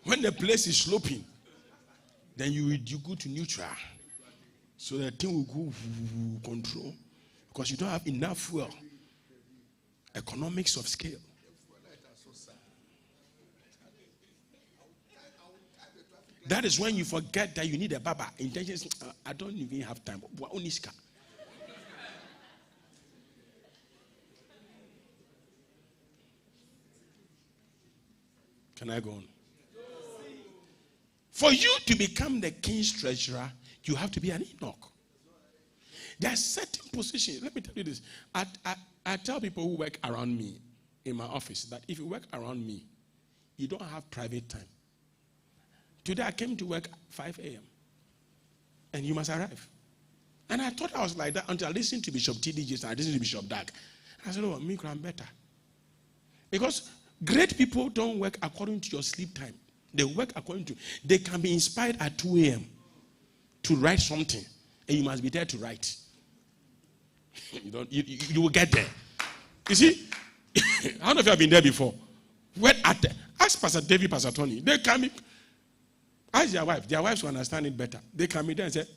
When the place is sloping, then you go to neutral. So the thing will go control. Because you don't have enough fuel. Economics of scale. That is when you forget that you need a baba. Intentions, I don't even have time. Can I go on? For you to become the king's treasurer, you have to be an Enoch. There are certain positions. Let me tell you this. I tell people who work around me in my office that if you work around me, you don't have private time. Today I came to work 5 a.m. and you must arrive. And I thought I was like that until I listened to Bishop TDJs and I listened to Bishop Dag. I said, oh, me, I'm better. Because great people don't work according to your sleep time. They work according to, they can be inspired at 2 a.m. to write something. And you must be there to write. You will get there. You see, how many of you have been there before? Ask Pastor David, Pastor Tony. They can be, ask their wife. Their wives will understand it better. They can be there and say,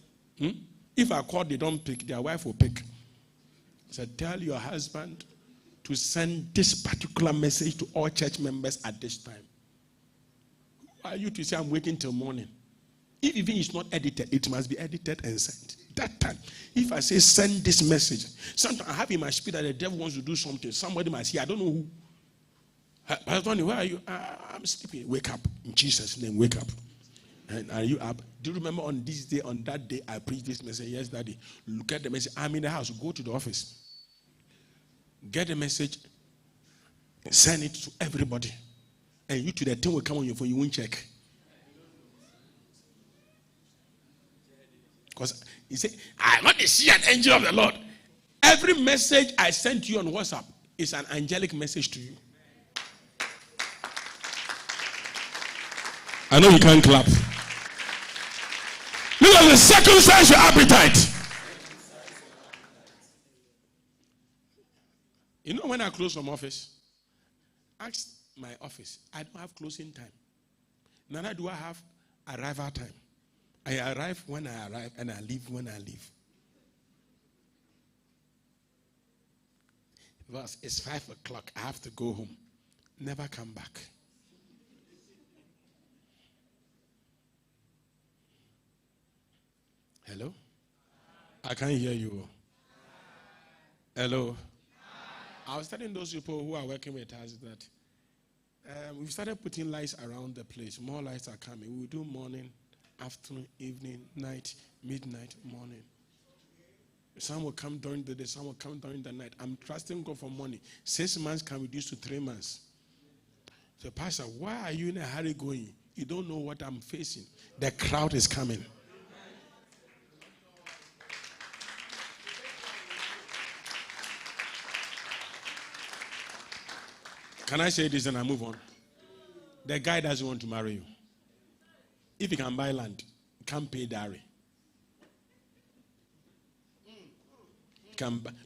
if I call, they don't pick, their wife will pick. So tell your husband to send this particular message to all church members at this time. Who are you to say I'm waiting till morning? If even it's not edited, it must be edited and sent. That time, if I say send this message, sometimes I have in my spirit that the devil wants to do something. Somebody must hear. I don't know who. Pastor Tony, where are you? I'm sleeping. Wake up. In Jesus' name, wake up. And are you up? Do you remember on this day, on that day, I preached this message? Yes, Daddy. Look at the message. I'm in the house. Go to the office. Get the message. Send it to everybody. And you to the thing will come on your phone. You won't check. Because he said, I want to see an angel of the Lord. Every message I sent to you on WhatsApp is an angelic message to you. I know you can't clap. Look at the circumcise your appetite. You know when I close from office, ask my office. I don't have closing time. Neither do I have arrival time. I arrive when I arrive and I leave when I leave. Because it's 5 o'clock. I have to go home. Never come back. Hello? I can't hear you. Hello? I was telling those people who are working with us that we've started putting lights around the place. More lights are coming. We will do morning, afternoon, evening, night, midnight, morning. Some will come during the day, some will come during the night. I'm trusting God for money. 6 months can reduce to 3 months. So, Pastor, why are you in a hurry going? You don't know what I'm facing. The crowd is coming. Can I say this and I move on? The guy doesn't want to marry you. If he can buy land, he can't pay dowry.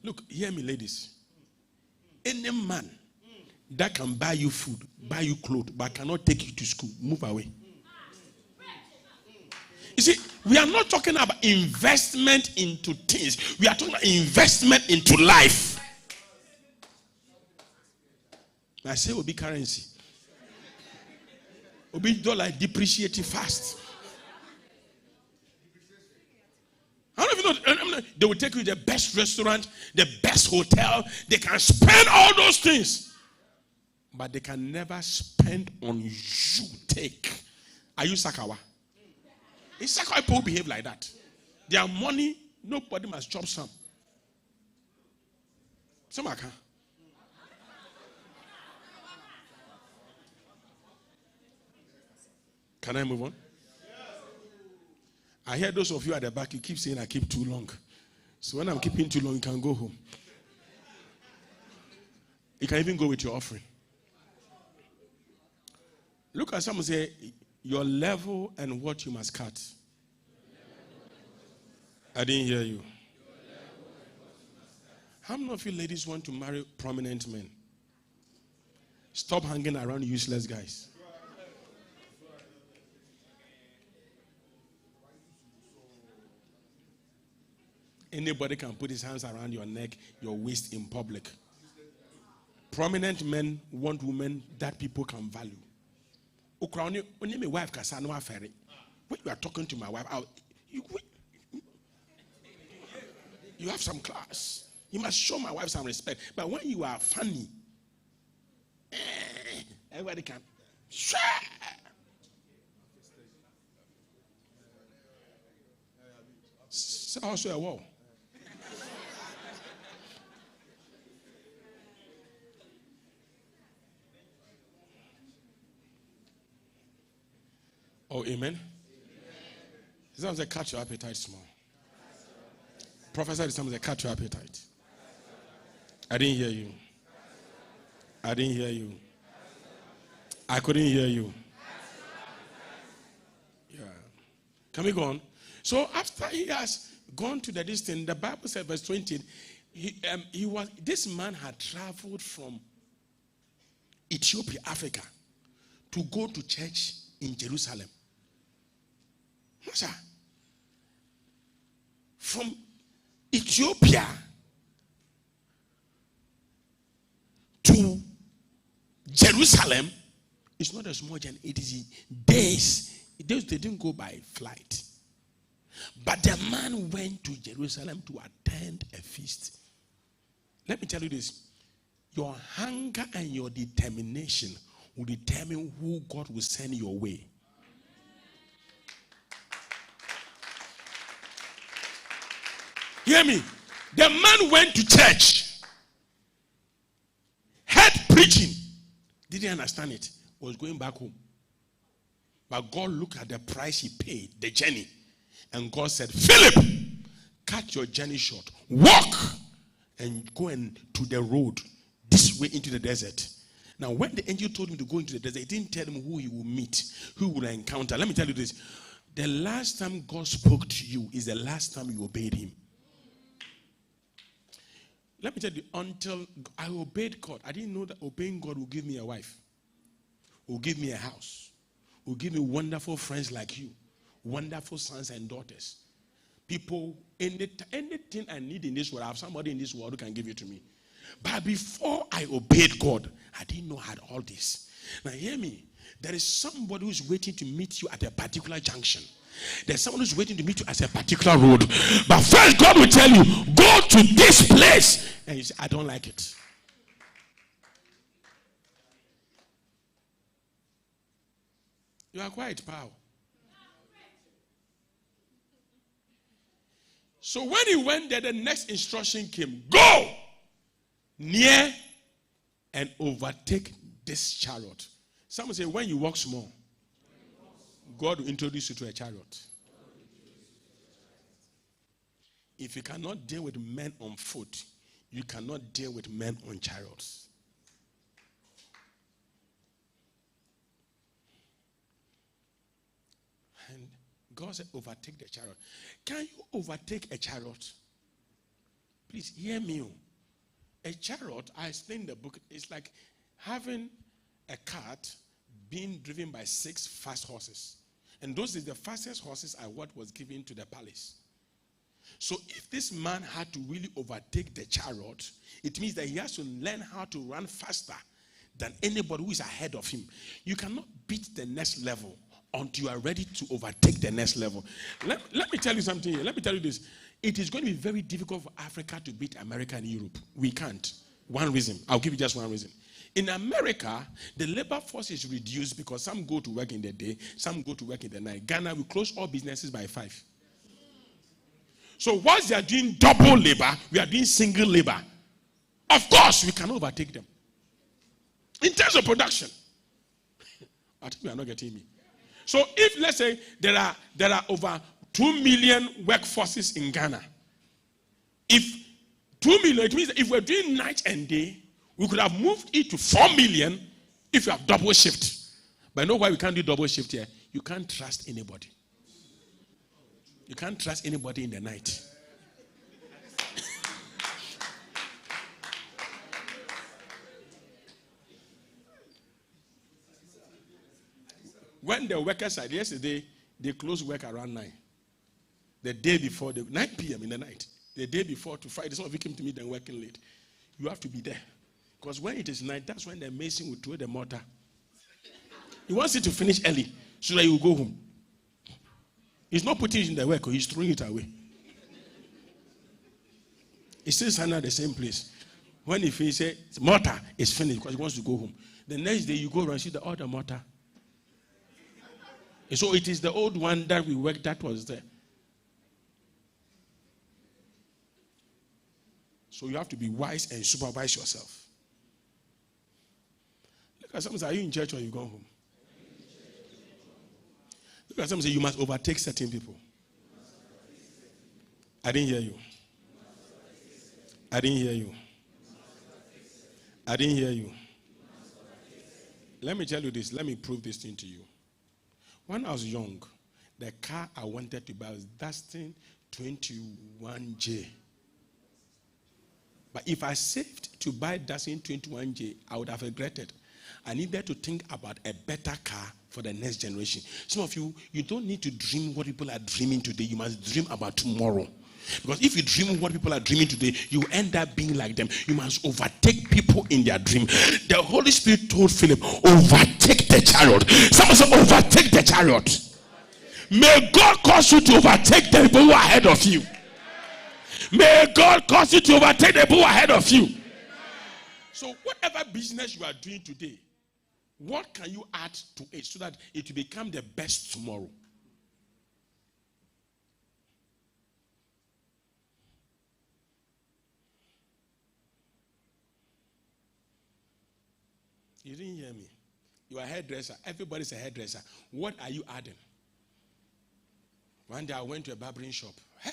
Look, hear me, ladies. Any man that can buy you food, buy you clothes, but cannot take you to school, move away. You see, we are not talking about investment into things. We are talking about investment into life. I say will be currency. Will be dollar depreciating fast. I don't even know. They will take you to the best restaurant, the best hotel. They can spend all those things. But they can never spend on you. Take. Are you Sakawa? It's Sakawa people behave like that. Their money, nobody must chop some. Some I can. Can I move on? I hear those of you at the back, you keep saying I keep too long. So when I'm keeping too long, you can go home. You can even go with your offering. Look at someone say, your level and what you must cut. I didn't hear you. How many of you ladies want to marry prominent men? Stop hanging around useless guys. Anybody can put his hands around your neck, your waist in public. Prominent men want women that people can value. When my wife Kasano Ferry, when you are talking to my wife, you have some class. You must show my wife some respect. But when you are funny, everybody can. Say also a wall. Oh, amen. Someone say, cut your appetite small. Prophesy to someone say, cut your appetite. I didn't hear you. I didn't hear you. I couldn't hear you. Yeah. Can we go on? So after he has gone to the distance, the Bible said, verse 20, this man had traveled from Ethiopia, Africa, to go to church in Jerusalem. From Ethiopia to Jerusalem, it's not a small journey. It is days. They didn't go by flight. But the man went to Jerusalem to attend a feast. Let me tell you this. Your hunger and your determination will determine who God will send your way. Hear me. The man went to church, heard preaching, didn't understand it, was going back home. But God looked at the price he paid, the journey, and God said, Philip, cut your journey short. Walk and go to the road this way into the desert. Now, when the angel told him to go into the desert, he didn't tell him who he will meet, who he will encounter. Let me tell you this. The last time God spoke to you is the last time you obeyed him. Let me tell you, until I obeyed God, I didn't know that obeying God will give me a wife, will give me a house, will give me wonderful friends like you, wonderful sons and daughters. People, anything I need in this world, I have somebody in this world who can give it to me. But before I obeyed God, I didn't know I had all this. Now hear me. There is somebody who is waiting to meet you at a particular junction. There's someone who's waiting to meet you at a particular road. But first, God will tell you, go to this place. And you say, I don't like it. You are quiet, pal. So when he went there, the next instruction came. Go near and overtake this chariot. Someone say, when you walk small, God will introduce you to a chariot. If you cannot deal with men on foot, you cannot deal with men on chariots. And God said, overtake the chariot. Can you overtake a chariot? Please hear me. A chariot, I explained in the book, it's like having a cart being driven by 6 fast horses. And those are the fastest horses are what was given to the palace. So if this man had to really overtake the chariot, it means that he has to learn how to run faster than anybody who is ahead of him. You cannot beat the next level until you are ready to overtake the next level. Let me tell you something here. Let me tell you this. It is going to be very difficult for Africa to beat America and Europe. We can't. One reason. I'll give you just one reason. In America, the labor force is reduced because some go to work in the day, some go to work in the night. Ghana will close all businesses by 5. So whilst they are doing double labor, we are doing single labor. Of course, we can overtake them. In terms of production. I think you are not getting me. So if, let's say, there are over 2 million workforces in Ghana. If 2 million, it means that if we're doing night and day, we could have moved it to 4 million if you have double shift. But I know why we can't do double shift here. You can't trust anybody. You can't trust anybody in the night. When the workers are yesterday, they closed work around 9. The day before, 9 p.m. in the night. The day before to Friday, some of you came to me then working late. You have to be there. Because when it is night, that's when the mason will throw the mortar. He wants it to finish early so that he will go home. He's not putting it in the work, he's throwing it away. He still standing at the same place. When he finishes, mortar is finished because he wants to go home. The next day you go around and see the other mortar. And so it is the old one that we worked that was there. So you have to be wise and supervise yourself. Look at someone say, are you in church or you gone home? Look at someone say, you must overtake certain people. I didn't hear you. I didn't hear you. I didn't hear you. Let me tell you this. Let me prove this thing to you. When I was young, the car I wanted to buy was Dustin 21J. But if I saved to buy Dustin 21J, I would have regretted. I needed to think about a better car for the next generation. Some of you, you don't need to dream what people are dreaming today. You must dream about tomorrow. Because if you dream what people are dreaming today, you end up being like them. You must overtake people in their dream. The Holy Spirit told Philip, overtake the chariot. Someone said, overtake the chariot. May God cause you to overtake the people who are ahead of you. May God cause you to overtake the people who are ahead of you. So whatever business you are doing today, what can you add to it so that it will become the best tomorrow? You didn't hear me. You are a hairdresser. Everybody's a hairdresser. What are you adding? One day I went to a barbering shop. Hey,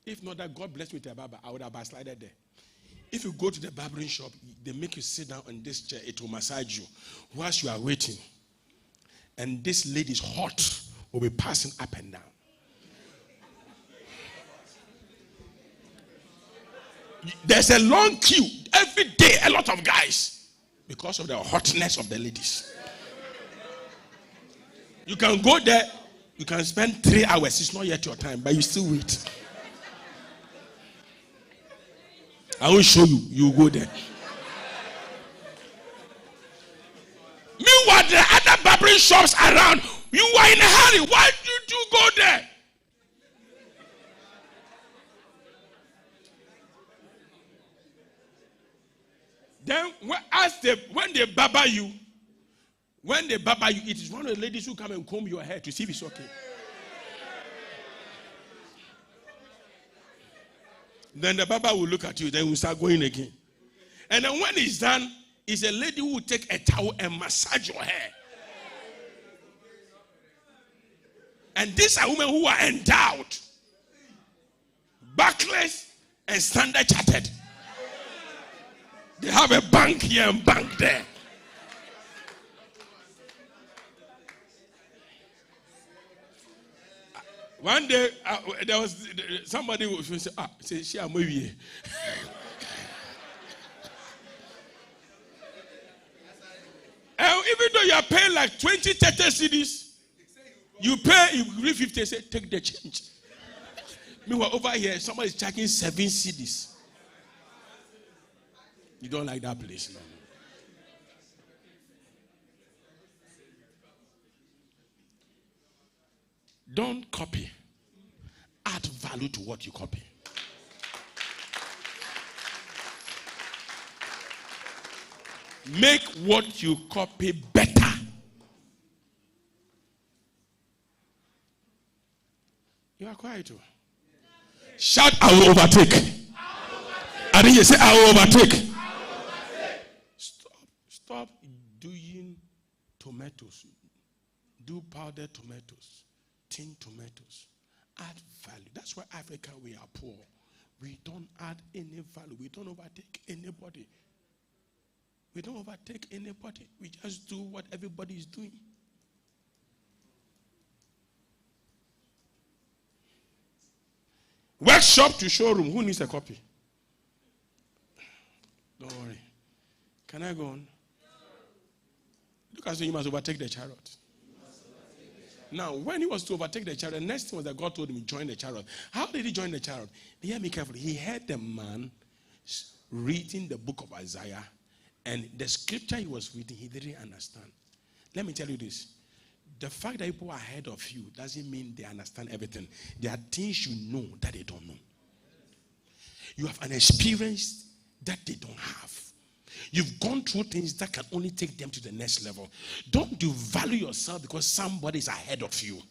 if not that God blessed me with a barber, I would have backslided there. If you go to the barbering shop, they make you sit down on this chair. It will massage you whilst you are waiting. And this lady's hot will be passing up and down. There's a long queue. Every day, a lot of guys. Because of the hotness of the ladies. You can go there. You can spend 3 hours. It's not yet your time, but you still wait. I will show you. You go there. Meanwhile, there are other barbering shops around. You were in a hurry. Why did you go there? Then when they baba you, it is one of the ladies who come and comb your hair to see if it's okay. Then the baba will look at you, then will start going again. And then when it's done, it's a lady who will take a towel and massage your hair. And these are women who are endowed, backless and Standard Chartered. They have a bank here and bank there. One day, there was somebody who said, "She am movie." And even though you are paying like 20, 30 cedis, you give 50, say, take the change. Meanwhile, over here, somebody is charging 7 cedis. You don't like that place, no. Don't copy. Add value to what you copy. Make what you copy better. You are quiet too. Shout, I will overtake. I didn't say I will overtake. Stop doing tomatoes. Do powdered tomatoes. Tin tomatoes. Add value. That's why Africa, we are poor. We don't add any value. We don't overtake anybody. We don't overtake anybody. We just do what everybody is doing. Workshop to showroom. Who needs a copy? Don't worry. Can I go on? Look as though you must overtake the chariot. Now, when he was to overtake the chariot, the next thing was that God told him to join the chariot. How did he join the chariot? Hear me carefully. He heard the man reading the book of Isaiah, and the scripture he was reading, he didn't understand. Let me tell you this. The fact that people are ahead of you doesn't mean they understand everything. There are things you know that they don't know. You have an experience that they don't have. You've gone through things that can only take them to the next level. Don't devalue yourself because somebody is ahead of you.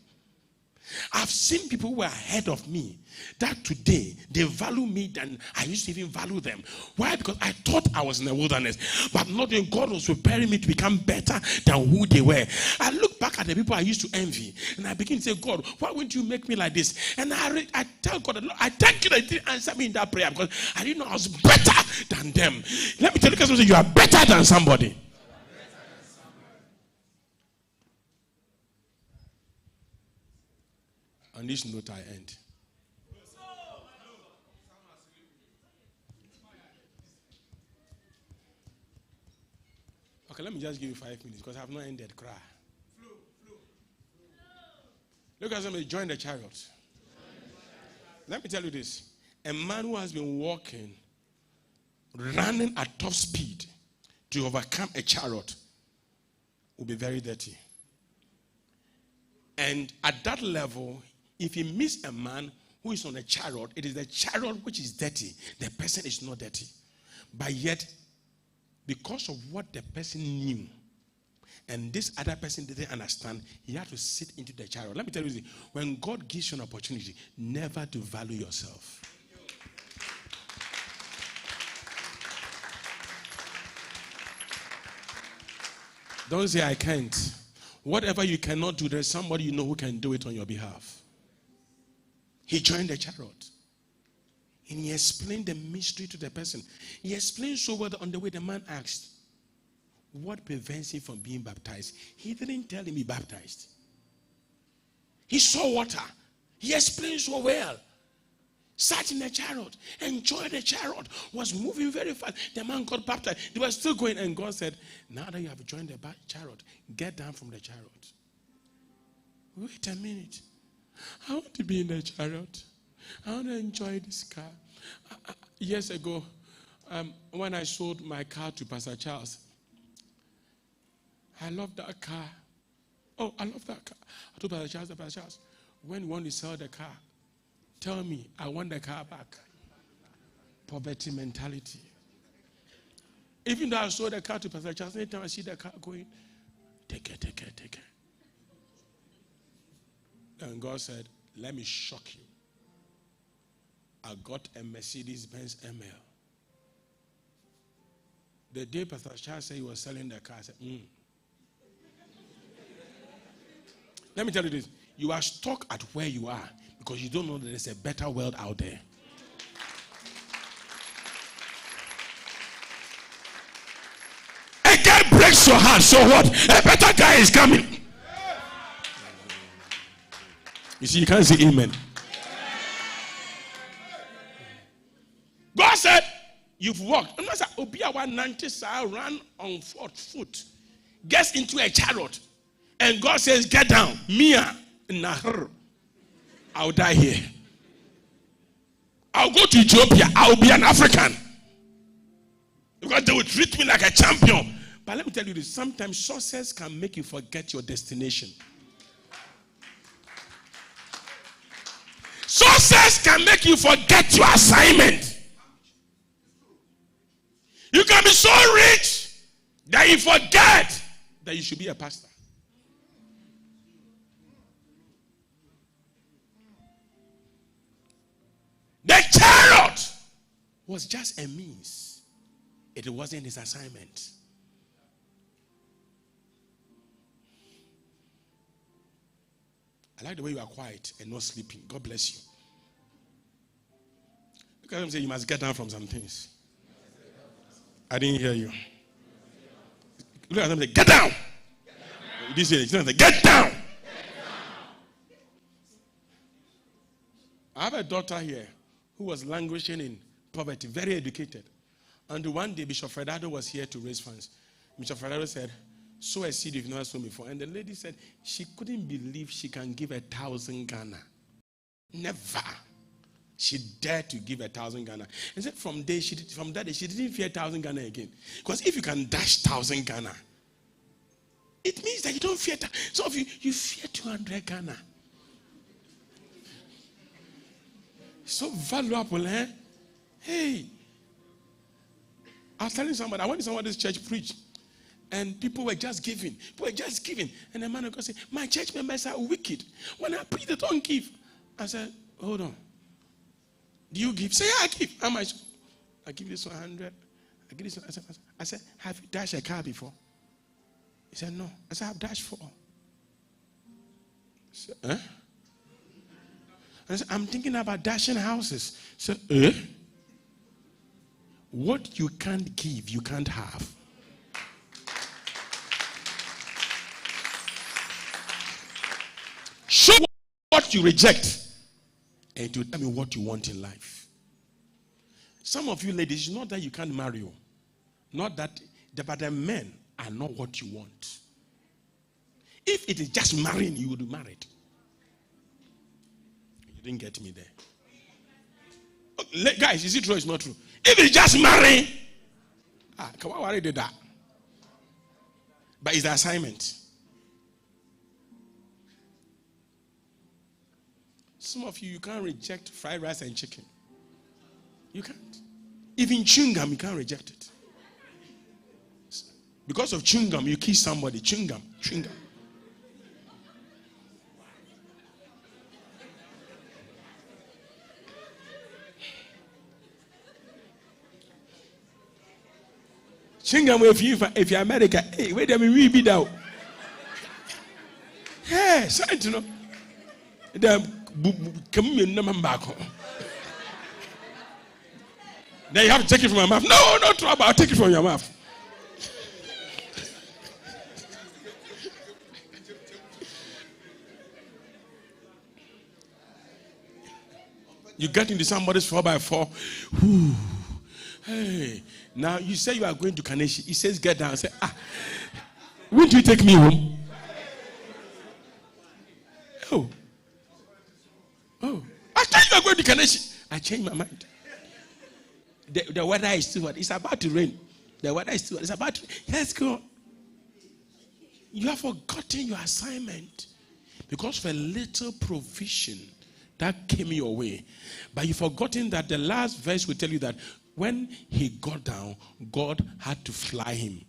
I've seen people who are ahead of me that today they value me than I used to even value them. Why? Because I thought I was in the wilderness, but not when God was preparing me to become better than who they were. I look back at the people I used to envy and I begin to say, God, why wouldn't you make me like this? And I tell God, I thank you that you didn't answer me in that prayer because I didn't know I was better than them. Let me tell you, you are better than somebody. On this note, I end. Okay, let me just give you 5 minutes because I have not ended. Cry. Look at somebody, join the chariot. Let me tell you this. A man who has been walking, running at top speed to overcome a chariot will be very dirty. And at that level, if he meets a man who is on a chariot, it is the chariot which is dirty. The person is not dirty. But yet, because of what the person knew, and this other person didn't understand, he had to sit into the chariot. Let me tell you this. When God gives you an opportunity, never to value yourself. Don't say, I can't. Whatever you cannot do, there's somebody you know who can do it on your behalf. He joined the chariot. And he explained the mystery to the person. He explained so well that on the way the man asked, what prevents him from being baptized? He didn't tell him he baptized. He saw water. He explained so well. Sat in the chariot, enjoyed the chariot, was moving very fast. The man got baptized. They were still going, and God said, now that you have joined the chariot, get down from the chariot. Wait a minute. I want to be in the chariot. I want to enjoy this car. Years ago, when I sold my car to Pastor Charles, I loved that car. Oh, I love that car. I told Pastor Charles, when you want to sell the car, tell me, I want the car back. Poverty mentality. Even though I sold the car to Pastor Charles, anytime I see the car going, take it. And God said, let me shock you. I got a Mercedes-Benz ML. The day Pastor Charles said he was selling the car, I said, Let me tell you this. You are stuck at where you are because you don't know that there's a better world out there. A guy breaks your heart, so what? A better guy is coming. You see, you can't say amen. God said, you've walked. I'm not saying, Obia 190 ran on 4th foot, gets into a chariot, and God says, get down. Mia, Nahar. I'll die here. I'll go to Ethiopia. I'll be an African. Because they will treat me like a champion. But let me tell you this. Sometimes success can make you forget your destination. Success can make you forget your assignment. You can be so rich that you forget that you should be a pastor. The chariot was just a means. It wasn't his assignment. I like the way you are quiet and not sleeping. God bless you. Look at him say, you must get down from some things. I didn't hear you. Look at him say, get down. This is get down. I have a daughter here who was languishing in poverty, very educated. And one day, Bishop Fredado was here to raise funds. Bishop Fredado said, sow a seed you've never sown before. And the lady said she couldn't believe she can give 1,000 Ghana. Never. She dared to give 1,000 Ghana. And said from that day, she didn't fear 1,000 Ghana again. Because if you can dash 1,000 Ghana, it means that you don't fear. Some of you fear 200 Ghana. So valuable, eh? Hey. I was telling somebody, I went to somebody's church preach. And people were just giving. And the man of God said, my church members are wicked. When I preach, they don't give. I said, hold on. Do you give? Say, I give. How much? I give this 100. I give this. I said, have you dashed a car before? He said, no. I said, I've dashed 4. I said, eh? I said, I'm thinking about dashing houses. He said, eh? What you can't give, you can't have. Show what you reject, and to tell me what you want in life. Some of you ladies, it's not that you can't marry. Not that, but the men are not what you want. If it is just marrying, you would be married. You didn't get me there. Oh, guys, is it true or it's not true? If it's just marrying, come on, worry did that. But it's the assignment. Some of you can't reject fried rice and chicken. You can't. Even chewing gum, you can't reject it. Because of chewing gum, you kiss somebody. Chewing gum. Chewing gum. Chewing gum, if you're American, hey, wait a minute, we be down. Hey, sign to know. Then you have to take it from my mouth. No trouble. I'll take it from your mouth. You get into somebody's 4x4. Whew. Hey, now you say you are going to Kaneshi. He says, get down. I say, won't you take me home? Oh, I thought you were going to Kaneshi. I changed my mind. The weather is still hot. It's about to rain. The weather is still hot. It's about to rain. Let's go. You have forgotten your assignment because of a little provision that came your way. But you've forgotten that the last verse will tell you that when he got down, God had to fly him.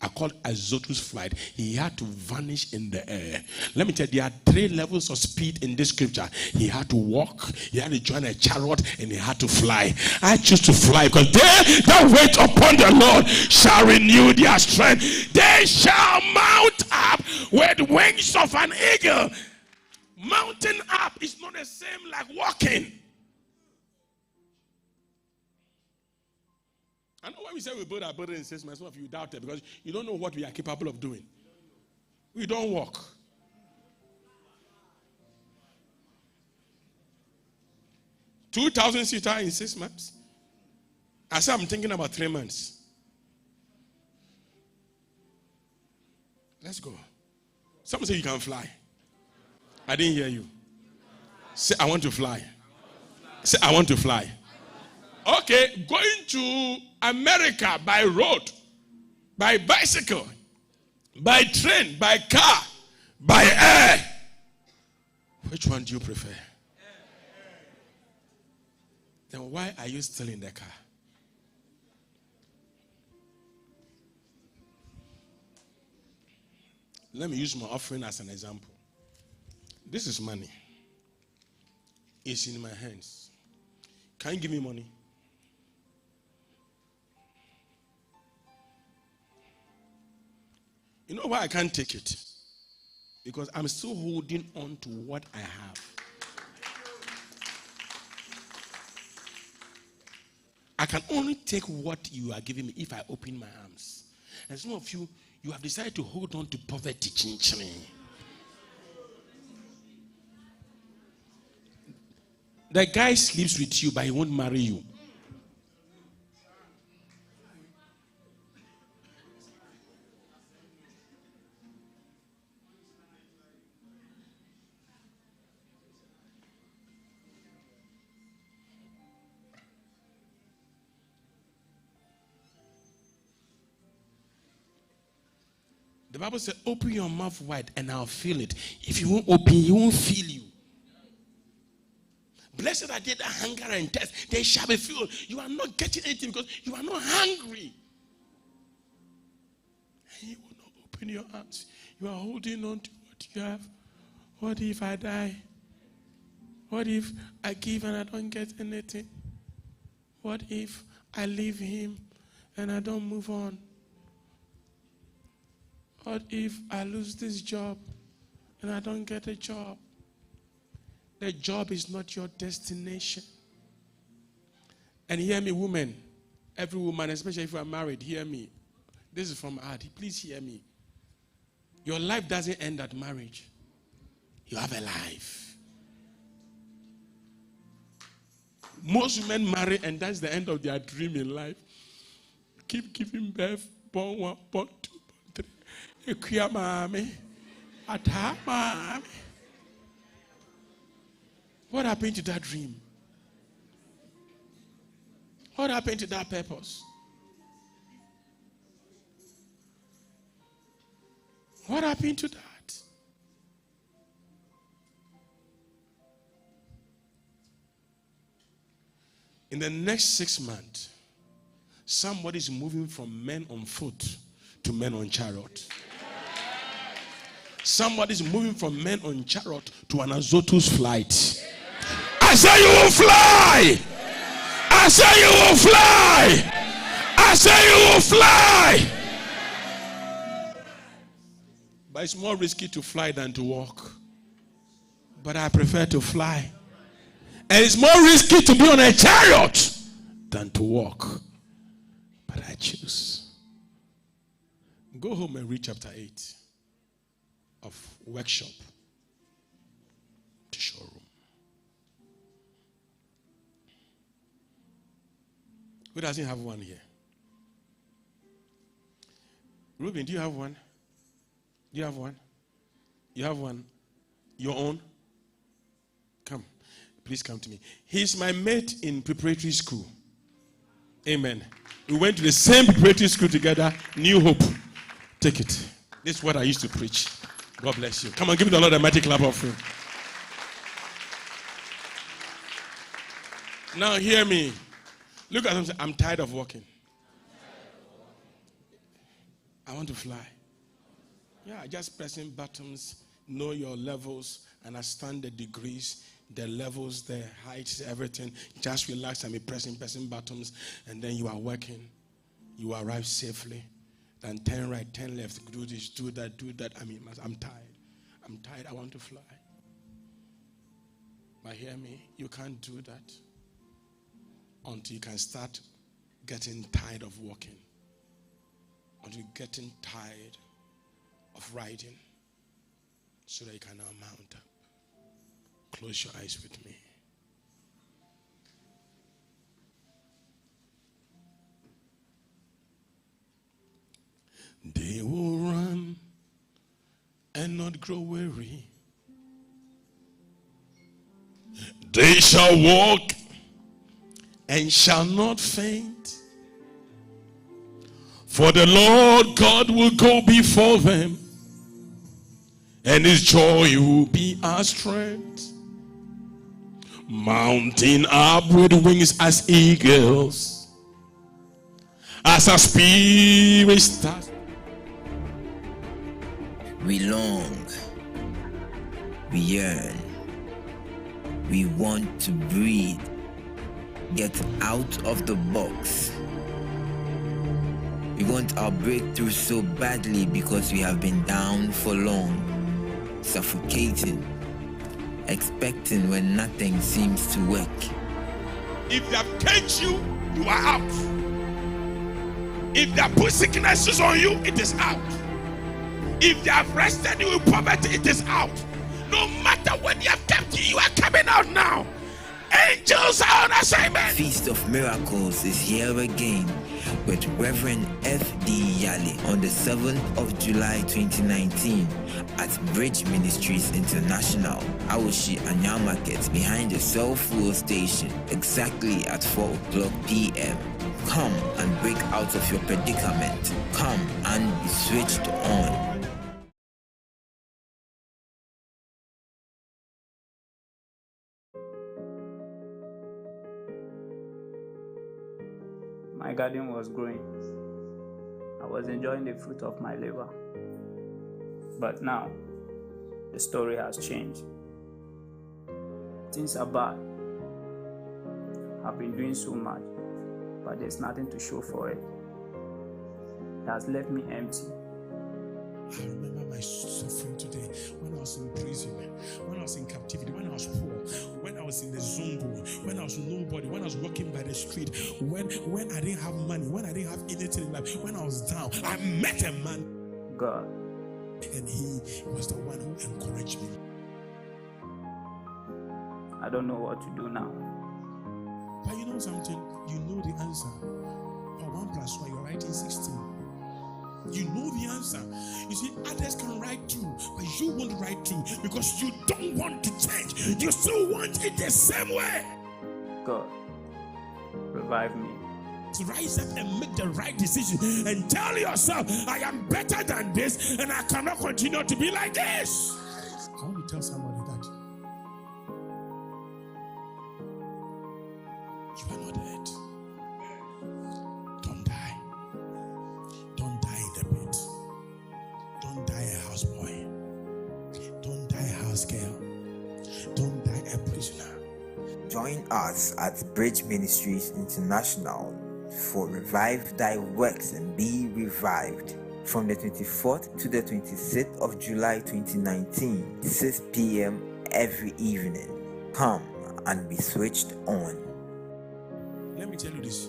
I call Azotus flight. He had to vanish in the air. Let me tell you, there are 3 levels of speed in this scripture. He had to walk, he had to join a chariot, and he had to fly. I choose to fly because they that wait upon the Lord shall renew their strength. They shall mount up with wings of an eagle. Mounting up is not the same like walking. I know when we say we build our building in 6 months, some of you doubt it because you don't know what we are capable of doing. We don't walk. $2,000 in 6 months. I said I'm thinking about 3 months. Let's go. Someone say you can fly. I didn't hear you. Say I want to fly. Say I want to fly. Okay, going to America by road, by bicycle, by train, by car, by air. Which one do you prefer? Then why are you still in the car? Let me use my offering as an example. This is money. It's in my hands. Can you give me money? You know why I can't take it? Because I'm still holding on to what I have. I can only take what you are giving me if I open my arms. And some of you, you have decided to hold on to poverty. The guy sleeps with you, but he won't marry you. The Bible says, open your mouth wide and I'll fill it. If you won't open, he won't fill you. Blessed are they that hunger and thirst, they shall be filled. You are not getting anything because you are not hungry. And you will not open your arms. You are holding on to what you have. What if I die? What if I give and I don't get anything? What if I leave him and I don't move on? What if I lose this job and I don't get a job? The job is not your destination. And hear me, woman. Every woman, especially if you are married, hear me. This is from heart. Please hear me. Your life doesn't end at marriage. You have a life. Most women marry and that's the end of their dream in life. Keep giving birth, born 1, born 2, born 3. What happened to that dream? What happened to that purpose? What happened to that? In the next 6 months, somebody is moving from men on foot to men on chariot. Somebody is moving from men on chariot to an Azotus flight. I say you will fly. I say you will fly. I say you will fly. But it's more risky to fly than to walk. But I prefer to fly. And it's more risky to be on a chariot than to walk. But I choose. Go home and read chapter 8 of workshop to showroom. Who doesn't have one here? Ruben, do you have one? Do you have one? You have one? Your own? Come. Please come to me. He's my mate in preparatory school. Amen. We went to the same preparatory school together. New Hope. Take it. This is what I used to preach. God bless you. Come on, give the Lord a mighty clap of him. Now hear me. Look at him. I'm tired of walking. I want to fly. Yeah, just pressing buttons, know your levels, understand the degrees, the levels, the heights, everything. Just relax and be pressing buttons, and then you are working. You arrive safely. Then 10 right, 10 left. Do this, do that, do that. I mean, I'm tired. I'm tired. I want to fly. But hear me, you can't do that until you can start getting tired of walking. Until you're getting tired of riding, so that you can now mount up. Close your eyes with me. They will run and not grow weary. They shall walk and shall not faint. For the Lord God will go before them, and his joy will be our strength. Mounting up with wings as eagles, as our spirit starts. We long, we yearn, we want to breathe, get out of the box. We want our breakthrough so badly because we have been down for long, suffocating, expecting when nothing seems to work. If they have caged you, you are out. If they have put sicknesses on you, it is out. If they have rested you with poverty, it is out. No matter when they have kept you, you are coming out now. Angels are on assignment. Feast of Miracles is here again with Reverend F.D Yalley on the 7th of July 2019 at Bridge Ministries International, Awoshi Anya Market, behind the Cell Fuel Station, exactly at 4 o'clock p.m. Come and break out of your predicament. Come and be switched on. My garden was growing. I was enjoying the fruit of my labor. But now, the story has changed. Things are bad. I've been doing so much, but there's nothing to show for it. It has left me empty. I remember my suffering today when I was in prison, when I was in captivity, when I was poor, when I was in the Zongo, when I was nobody, when I was walking by the street, when I didn't have money, when I didn't have anything in life, when I was down. I met a man, God, and he was the one who encouraged me. I don't know what to do now. But you know something? You know the answer. But 1 + 1, you're writing 16. You know the answer. You see, others can write too, but you won't write too because you don't want to change. You still want it the same way. God, revive me. So rise up and make the right decision and tell yourself, I am better than this and I cannot continue to be like this. I want to tell somebody that you are not dead. Don't die. Don't die in the pit. Don't die a houseboy. Don't die a house girl. Don't die a prisoner. Join us at Bridge Ministries International for Revive Thy Works and Be Revived from the 24th to the 26th of July 2019, 6 p.m. every evening. Come and be switched on. Let me tell you this.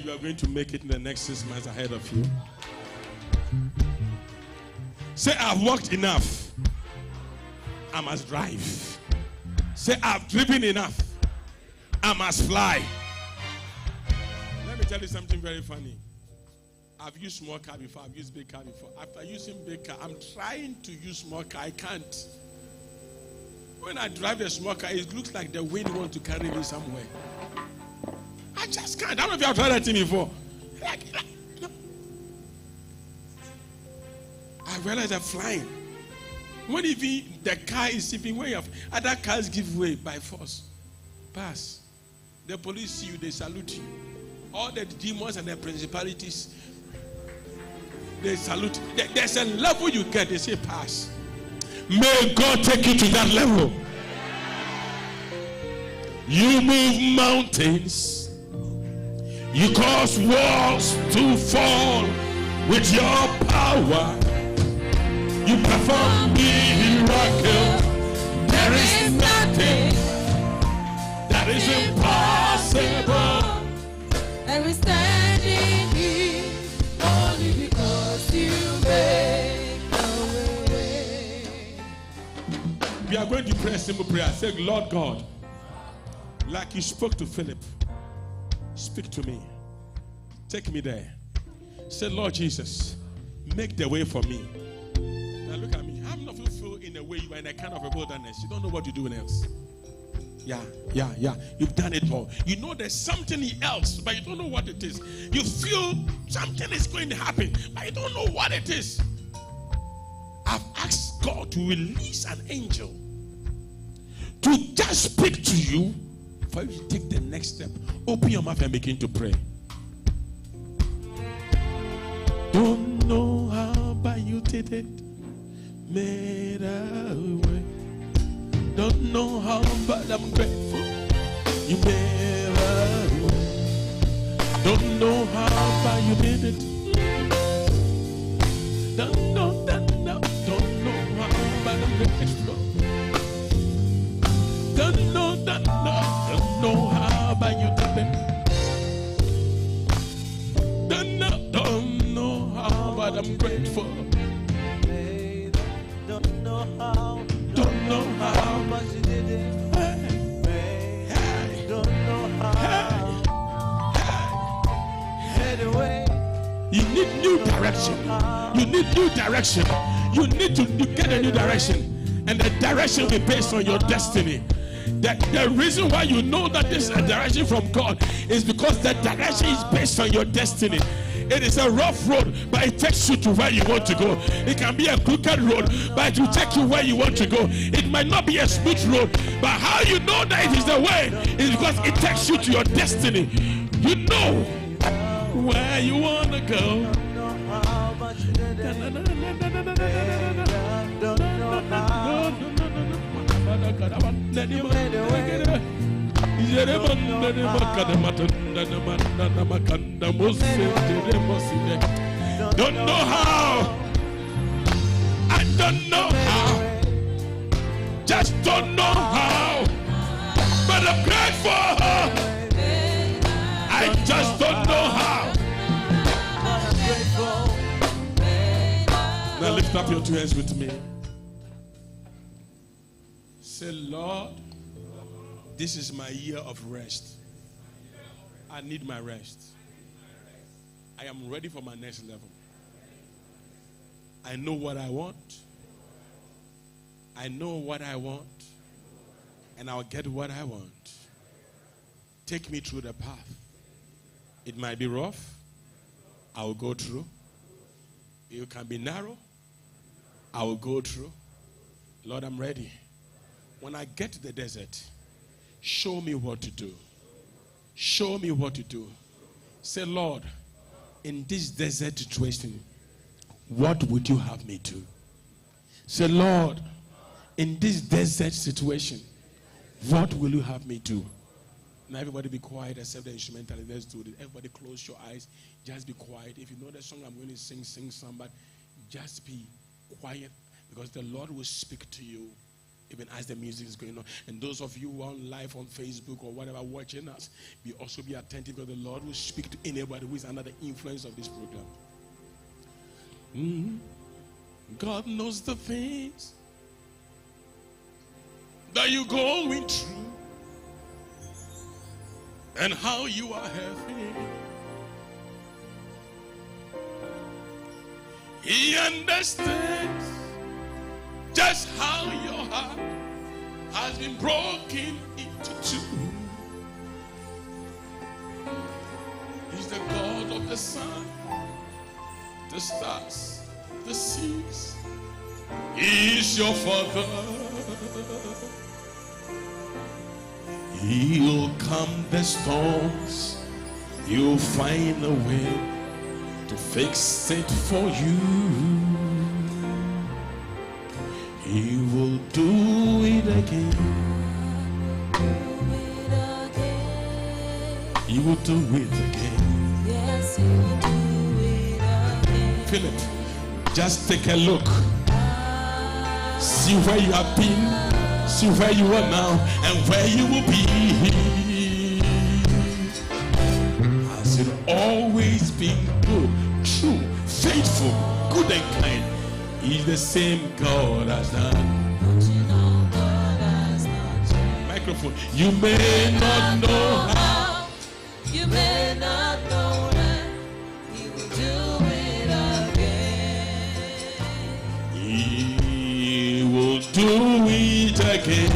you are going to make it in the next 6 months ahead of you. Say, I've walked enough. I must drive. Say, I've driven enough. I must fly. Let me tell you something very funny. I've used small car before. I've used big car before. After using big car, I'm trying to use small car. I can't. When I drive the small car, it looks like the wind wants to carry me somewhere. I just can't. I don't know if you have tried that thing before. No. I realize I'm flying. When even the car is slipping way off, other cars give way by force. Pass. The police see you, they salute you. All the demons and the principalities, they salute you. There's a level you get, they say pass. May God take you to that level. You move mountains. You cause walls to fall with your power. You perform miracles. There is nothing that is impossible. And we're standing here only because you made a way. We are going to pray a simple prayer. Say, Lord God, like you spoke to Philip, speak to me. Take me there. Say, Lord Jesus, make the way for me. Now look at me. How many of you feel in a way you are in a kind of a wilderness? You don't know what to do else. Yeah. You've done it all. You know there's something else, but you don't know what it is. You feel something is going to happen, but you don't know what it is. I've asked God to release an angel to just speak to you for you to take the next step. Open your mouth and begin to pray. Don't know how, but you did it. Made a way. Don't know how, but I'm grateful. You made a way. Don't know how, but you did it. Don't know how, but I'm grateful. Don't know how, but you did it. Don't know how, but I'm grateful. Don't know how, but you did it. Hey. Don't know how. Hey. You need new direction. You need new direction. You need to get a new direction. And the direction will be based on your destiny. The reason why you know that this is a direction from God is because the direction is based on your destiny. It is a rough road, but it takes you to where you want to go. It can be a crooked road, but it will take you where you want to go. It might not be a smooth road, but how you know that it is the way is because it takes you to your destiny. You know where you want to go. Don't know how. I don't know how. Just don't know how. But I'm grateful. I just don't know how. Now lift up your two hands with me. Say, Lord, this is my year of rest. I need my rest. I am ready for my next level. I know what I want. I know what I want. And I'll get what I want. Take me through the path. It might be rough. I will go through. It can be narrow. I will go through. Lord, I'm ready. When I get to the desert, show me what to do. Show me what to do. Say, Lord, in this desert situation, what would you have me do? Say, Lord, in this desert situation, what will you have me do? Now everybody be quiet except the instrumental. Let's do it. Everybody close your eyes. Just be quiet. If you know the song I'm going to sing some, but just be quiet because the Lord will speak to you even as the music is going on. And those of you who are on live on Facebook or whatever watching us, be also be attentive because the Lord will speak to anybody who is under the influence of this program. God knows the things that you're going through and how you are having. He understands just how your heart has been broken into two. He's the God of the sun, the stars, the seas. He's your Father. He'll calm the storms. You'll find a way to fix it for you. He will do it again. He will do it again. Yes, he will do it again. Feel it. Just take a look. See where you have been. See where you are now and where you will be. Has it always been good, true, faithful, good and kind? He's the same God as done. Microphone. You may not know how. You may not know when. He will do it again.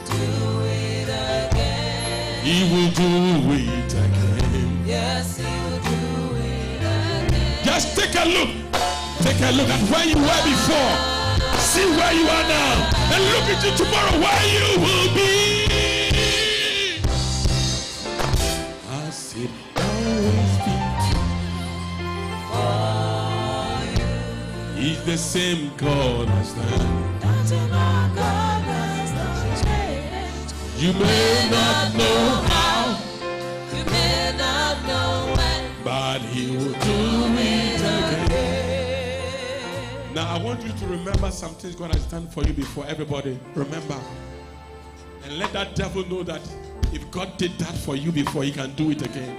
He will do it again. He will do it again. Yes, he will do it again. Just take a look. Take a look at where you were before. See where you are now. And look into tomorrow where you will be. As it always been. He's the same God as that. Don't you know God has not changed? You may not know how, You may not know when. but He will do it again. Now I want you to remember some things God has done for you before. Everybody, remember. And let that devil know that if God did that for you before, He can do it again.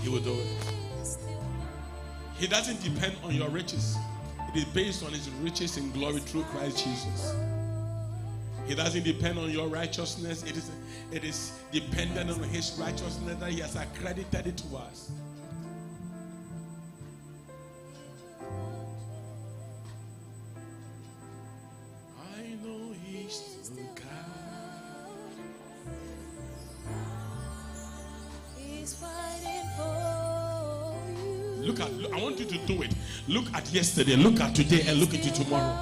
He will do it. He doesn't depend on your riches. It is based on His riches in glory through Christ Jesus. He doesn't depend on your righteousness. It is dependent on His righteousness that He has accredited it to us. I know He's still God. He's fighting for you. Look, I want you to do it. Look at yesterday, look at today, and look into tomorrow.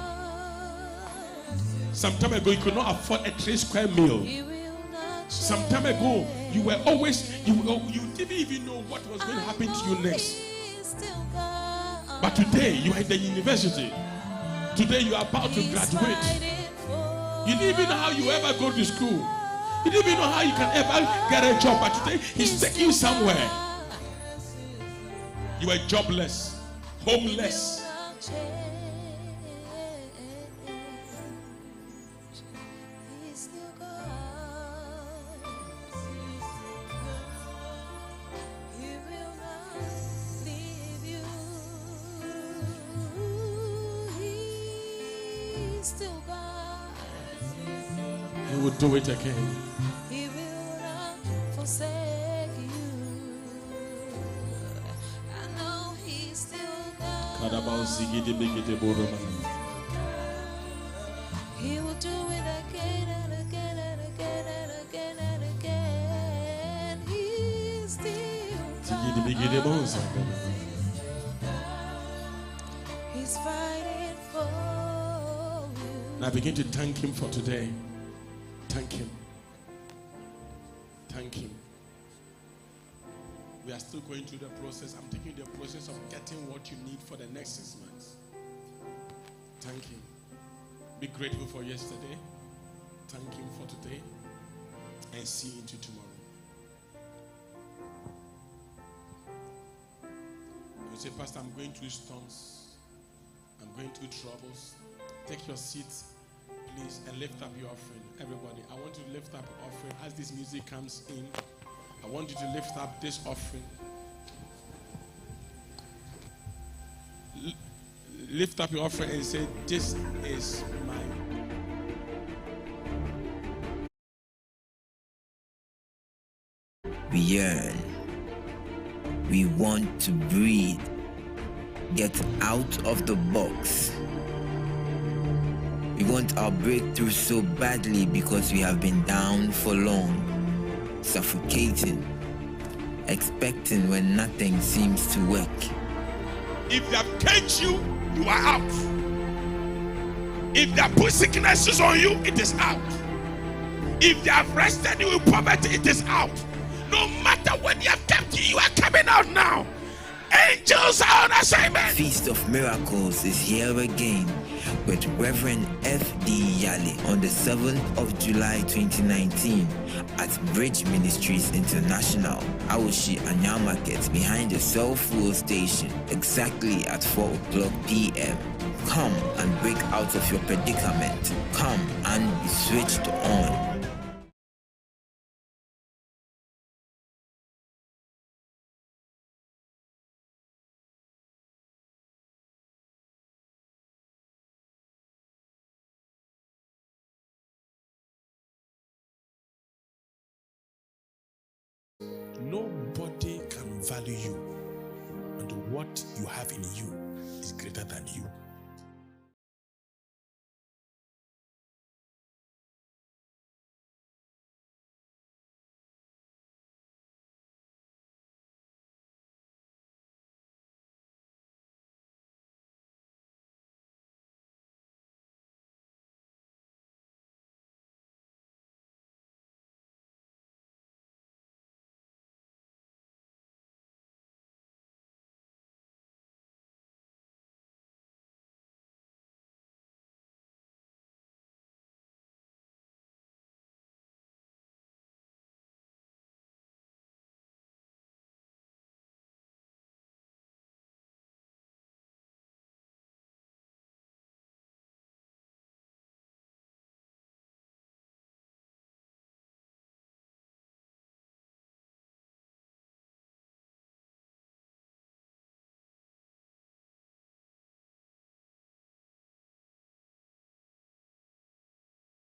Some time ago, you could not afford a 3-square meal. He will not Some time ago, you were always, you didn't even know what was going to happen to you next. He's still God. But today, you are in the university. Today, you are about to He's graduate. fighting for You didn't even know how you ever go to school. You didn't even know how you can ever get a job. But today, He's taking you somewhere. You were jobless, homeless. He's still God. He will not leave you. He's still God. He will do it again. He will not forsake you. I know He's still God. He will do it again and again and again and again and again. He's still God. He's fighting for you. Now begin to thank Him for today. Thank Him. Thank Him. We are still going through the process. I'm taking the process of getting what you need for the next 6 months. Thank Him. Be grateful for yesterday. Thank Him for today. And see you into tomorrow. You say, Pastor, I'm going through storms. I'm going through troubles. Take your seat, please, and lift up your offering. Everybody, I want you to lift up your offering as this music comes in. I want you to lift up this offering. Lift up your offering and say, this is mine. We yearn. We want to breathe. Get out of the box. We want our breakthrough so badly because we have been down for long, suffocating, expecting when nothing seems to work. If they have caged you, you are out. If they have put sicknesses on you, it is out. If they have rested you in poverty, it is out. No matter when they have kept you, you are coming out now. Angels are on assignment. Feast of Miracles is here again with Reverend F.D Yalley on the 7th of July 2019 at Bridge Ministries International, Awoshi Anya Market behind the Cell Fuel Station, exactly at 4 o'clock p.m. Come and break out of your predicament. Come and be switched on. Nobody can value you, and what you have in you is greater than you.